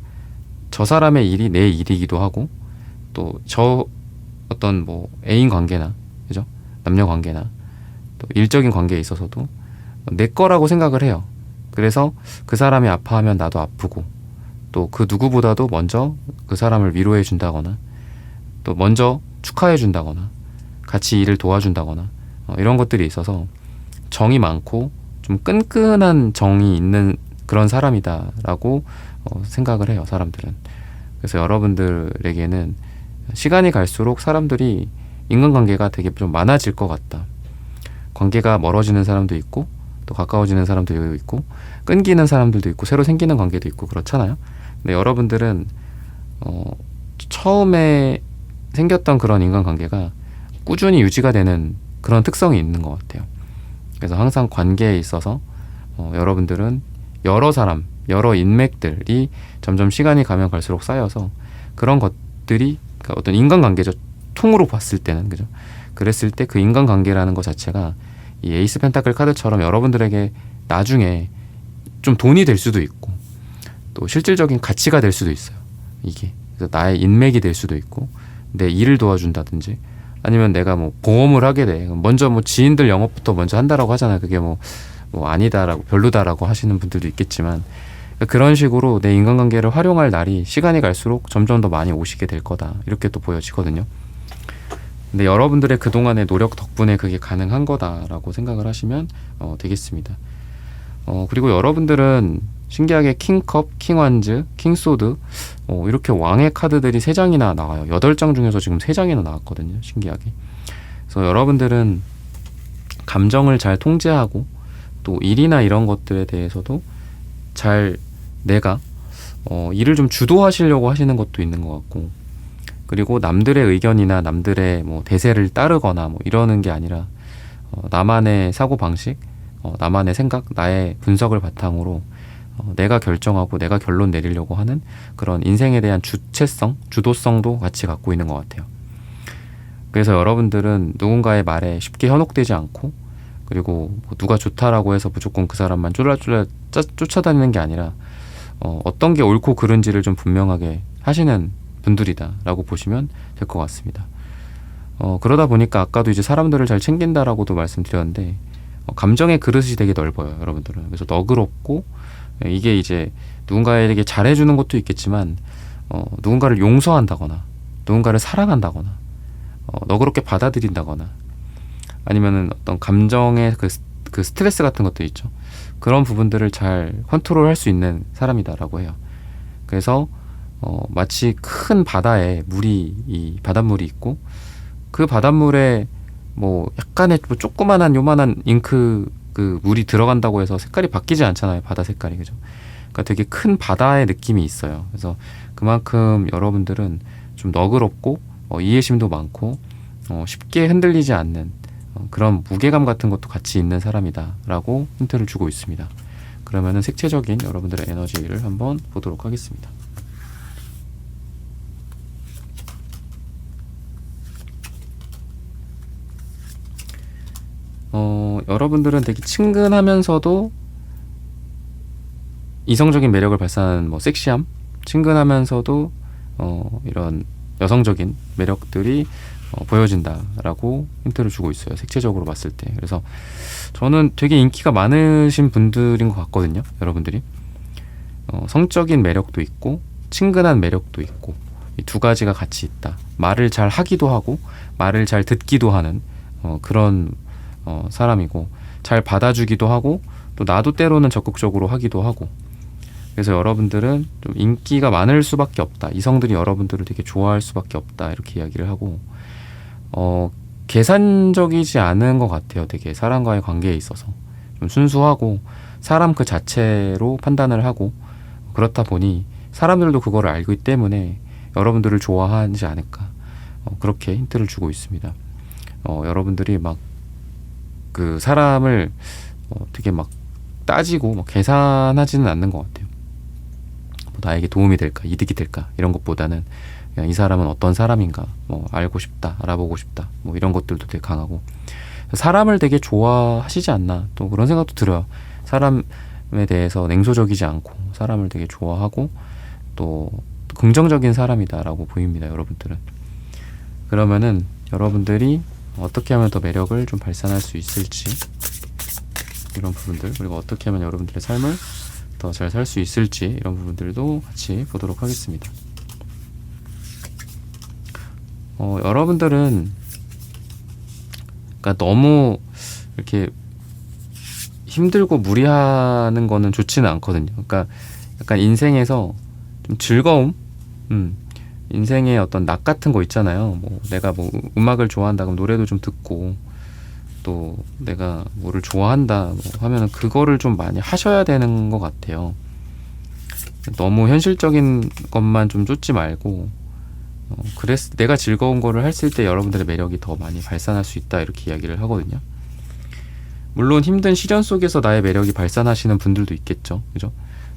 저 사람의 일이 내 일이기도 하고, 또 저 어떤 뭐 애인 관계나, 그죠? 남녀 관계나 또 일적인 관계에 있어서도 내 거라고 생각을 해요. 그래서 그 사람이 아파하면 나도 아프고, 또 그 누구보다도 먼저 그 사람을 위로해 준다거나, 또 먼저 축하해 준다거나, 같이 일을 도와준다거나, 이런 것들이 있어서 정이 많고 좀 끈끈한 정이 있는 그런 사람이다라고 생각을 해요, 사람들은. 그래서 여러분들에게는 시간이 갈수록 사람들이 인간관계가 되게 좀 많아질 것 같다. 관계가 멀어지는 사람도 있고, 또 가까워지는 사람도 있고, 끊기는 사람들도 있고, 새로 생기는 관계도 있고, 그렇잖아요. 근데 여러분들은 처음에 생겼던 그런 인간관계가 꾸준히 유지가 되는 그런 특성이 있는 것 같아요. 그래서 항상 관계에 있어서 여러분들은 여러 사람, 여러 인맥들이 점점 시간이 가면 갈수록 쌓여서 그런 것들이, 그러니까 어떤 인간관계죠. 통으로 봤을 때는, 그죠? 그랬을 때 그 인간관계라는 것 자체가 이 에이스 펜타클 카드처럼 여러분들에게 나중에 좀 돈이 될 수도 있고, 또 실질적인 가치가 될 수도 있어요, 이게. 그래서 나의 인맥이 될 수도 있고, 내 일을 도와준다든지, 아니면 내가 뭐 보험을 하게 돼. 먼저 뭐 지인들 영업부터 먼저 한다라고 하잖아요. 그게 뭐 아니다라고, 별로다라고 하시는 분들도 있겠지만, 그런 식으로 내 인간관계를 활용할 날이 시간이 갈수록 점점 더 많이 오시게 될 거다, 이렇게 또 보여지거든요. 근데 여러분들의 그동안의 노력 덕분에 그게 가능한 거다라고 생각을 하시면 되겠습니다. 그리고 여러분들은 신기하게 킹컵, 킹완즈, 킹소드, 이렇게 왕의 카드들이 3장이나 나와요. 8장 중에서 지금 3장이나 나왔거든요, 신기하게. 그래서 여러분들은 감정을 잘 통제하고, 또 일이나 이런 것들에 대해서도 잘 내가 일을 좀 주도하시려고 하시는 것도 있는 것 같고, 그리고 남들의 의견이나 남들의 뭐 대세를 따르거나 뭐 이러는 게 아니라 나만의 사고방식, 나만의 생각, 나의 분석을 바탕으로 내가 결정하고 내가 결론 내리려고 하는 그런 인생에 대한 주체성, 주도성도 같이 갖고 있는 것 같아요. 그래서 여러분들은 누군가의 말에 쉽게 현혹되지 않고, 그리고 뭐 누가 좋다라고 해서 무조건 그 사람만 쫄라쫄라 쫓아다니는 게 아니라 어떤 게 옳고 그른지를 좀 분명하게 하시는 분들이다라고 보시면 될 것 같습니다. 그러다 보니까 아까도 이제 사람들을 잘 챙긴다라고도 말씀드렸는데, 감정의 그릇이 되게 넓어요, 여러분들은. 그래서 너그럽고, 이게 이제 누군가에게 잘해주는 것도 있겠지만 누군가를 용서한다거나, 누군가를 사랑한다거나, 너그럽게 받아들인다거나, 아니면은 어떤 감정의 그 스트레스 같은 것도 있죠. 그런 부분들을 잘 컨트롤할 수 있는 사람이다라고 해요. 그래서 마치 큰 바다에 이 바닷물이 있고, 그 바닷물에 뭐 약간의 뭐 조그만한 요만한 잉크 그 물이 들어간다고 해서 색깔이 바뀌지 않잖아요. 바다 색깔이. 그죠? 그러니까 되게 큰 바다의 느낌이 있어요. 그래서 그만큼 여러분들은 좀 너그럽고 이해심도 많고 쉽게 흔들리지 않는 그런 무게감 같은 것도 같이 있는 사람이다라고 힌트를 주고 있습니다. 그러면은 색채적인 여러분들의 에너지를 한번 보도록 하겠습니다. 여러분들은 되게 친근하면서도 이성적인 매력을 발산하는 뭐 섹시함, 친근하면서도 이런 여성적인 매력들이 보여진다라고 힌트를 주고 있어요. 색채적으로 봤을 때. 그래서 저는 되게 인기가 많으신 분들인 것 같거든요. 여러분들이 성적인 매력도 있고 친근한 매력도 있고 이 두 가지가 같이 있다. 말을 잘 하기도 하고 말을 잘 듣기도 하는 그런 사람이고 잘 받아주기도 하고 또 나도 때로는 적극적으로 하기도 하고 그래서 여러분들은 좀 인기가 많을 수밖에 없다. 이성들이 여러분들을 되게 좋아할 수밖에 없다. 이렇게 이야기를 하고 계산적이지 않은 것 같아요. 되게 사람과의 관계에 있어서 좀 순수하고 사람 그 자체로 판단을 하고 그렇다 보니 사람들도 그거를 알고 있기 때문에 여러분들을 좋아하지 않을까 그렇게 힌트를 주고 있습니다. 여러분들이 막 그 사람을 되게 막 따지고 막 계산하지는 않는 것 같아요. 뭐 나에게 도움이 될까 이득이 될까 이런 것보다는 그냥 이 사람은 어떤 사람인가 뭐 알고 싶다 알아보고 싶다 뭐 이런 것들도 되게 강하고 사람을 되게 좋아하시지 않나 또 그런 생각도 들어요. 사람에 대해서 냉소적이지 않고 사람을 되게 좋아하고 또 긍정적인 사람이다라고 보입니다. 여러분들은. 그러면은 여러분들이 어떻게 하면 더 매력을 좀 발산할 수 있을지 이런 부분들 그리고 어떻게 하면 여러분들의 삶을 더 잘 살 수 있을지 이런 부분들도 같이 보도록 하겠습니다. 여러분들은 그러니까 너무 이렇게 힘들고 무리하는 거는 좋지는 않거든요. 그러니까 약간 인생에서 좀 즐거움, 인생의 어떤 낙 같은 거 있잖아요. 뭐 내가 뭐 음악을 좋아한다 그럼 노래도 좀 듣고 또 내가 뭐를 좋아한다 뭐 하면은 그거를 좀 많이 하셔야 되는 것 같아요. 너무 현실적인 것만 좀 쫓지 말고 내가 즐거운 거를 했을 때 여러분들의 매력이 더 많이 발산할 수 있다 이렇게 이야기를 하거든요. 물론 힘든 시련 속에서 나의 매력이 발산하시는 분들도 있겠죠. 그죠?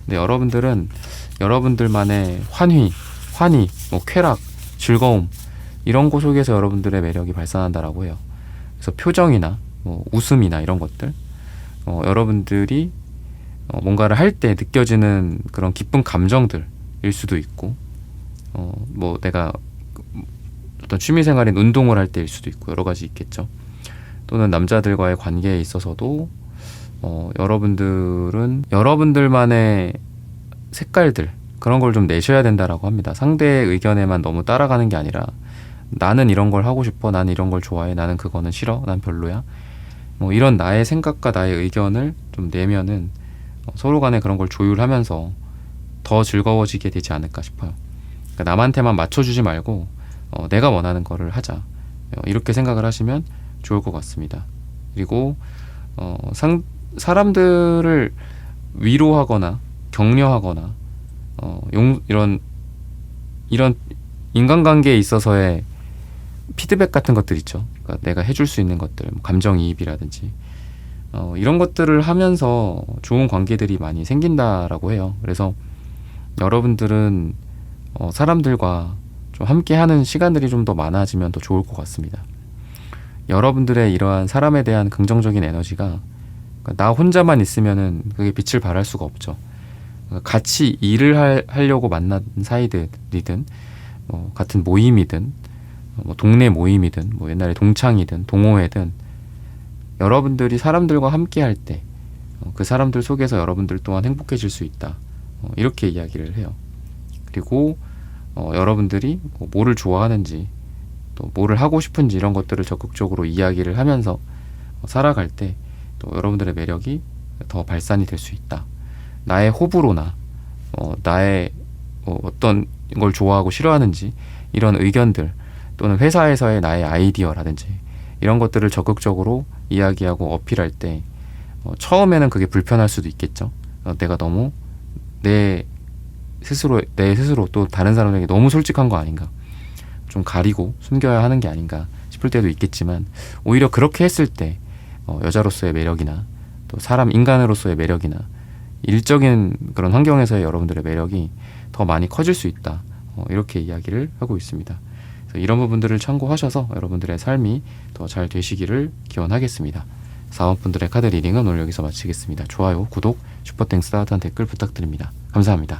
근데 여러분들은 여러분들만의 환희, 뭐 쾌락, 즐거움 이런 거 속에서 여러분들의 매력이 발산한다라고 해요. 그래서 표정이나 뭐 웃음이나 이런 것들 여러분들이 뭔가를 할 때 느껴지는 그런 기쁜 감정들일 수도 있고 뭐 내가 어떤 취미생활인 운동을 할 때일 수도 있고 여러 가지 있겠죠. 또는 남자들과의 관계에 있어서도 여러분들은 여러분들만의 색깔들 그런 걸 좀 내셔야 된다라고 합니다. 상대의 의견에만 너무 따라가는 게 아니라 나는 이런 걸 하고 싶어, 난 이런 걸 좋아해, 나는 그거는 싫어, 난 별로야. 뭐 이런 나의 생각과 나의 의견을 좀 내면은 서로 간에 그런 걸 조율하면서 더 즐거워지게 되지 않을까 싶어요. 그러니까 남한테만 맞춰주지 말고 내가 원하는 거를 하자. 이렇게 생각을 하시면 좋을 것 같습니다. 그리고 사람들을 위로하거나 격려하거나 이런 인간관계에 있어서의 피드백 같은 것들 있죠. 그러니까 내가 해줄 수 있는 것들, 감정이입이라든지 이런 것들을 하면서 좋은 관계들이 많이 생긴다라고 해요. 그래서 여러분들은 사람들과 좀 함께하는 시간들이 좀 더 많아지면 더 좋을 것 같습니다. 여러분들의 이러한 사람에 대한 긍정적인 에너지가 그러니까 나 혼자만 있으면은 그게 빛을 발할 수가 없죠. 그러니까 같이 일을 하려고 만난 사이들이든 같은 모임이든 뭐 동네 모임이든 뭐 옛날에 동창이든 동호회든 여러분들이 사람들과 함께 할 때 그 사람들 속에서 여러분들 또한 행복해질 수 있다. 이렇게 이야기를 해요. 그리고 여러분들이 뭐를 좋아하는지 또 뭐를 하고 싶은지 이런 것들을 적극적으로 이야기를 하면서 살아갈 때 또 여러분들의 매력이 더 발산이 될 수 있다. 나의 호불호나 나의 어떤 걸 좋아하고 싫어하는지 이런 의견들 또는 회사에서의 나의 아이디어라든지 이런 것들을 적극적으로 이야기하고 어필할 때 처음에는 그게 불편할 수도 있겠죠. 내가 너무 내 스스로 또 다른 사람에게 너무 솔직한 거 아닌가, 좀 가리고 숨겨야 하는 게 아닌가 싶을 때도 있겠지만, 오히려 그렇게 했을 때 여자로서의 매력이나 또 사람 인간으로서의 매력이나 일적인 그런 환경에서의 여러분들의 매력이 더 많이 커질 수 있다, 이렇게 이야기를 하고 있습니다. 그래서 이런 부분들을 참고하셔서 여러분들의 삶이 더 잘 되시기를 기원하겠습니다. 사원분들의 카드 리딩은 오늘 여기서 마치겠습니다. 좋아요, 구독, 슈퍼땡스 따뜻한 댓글 부탁드립니다. 감사합니다.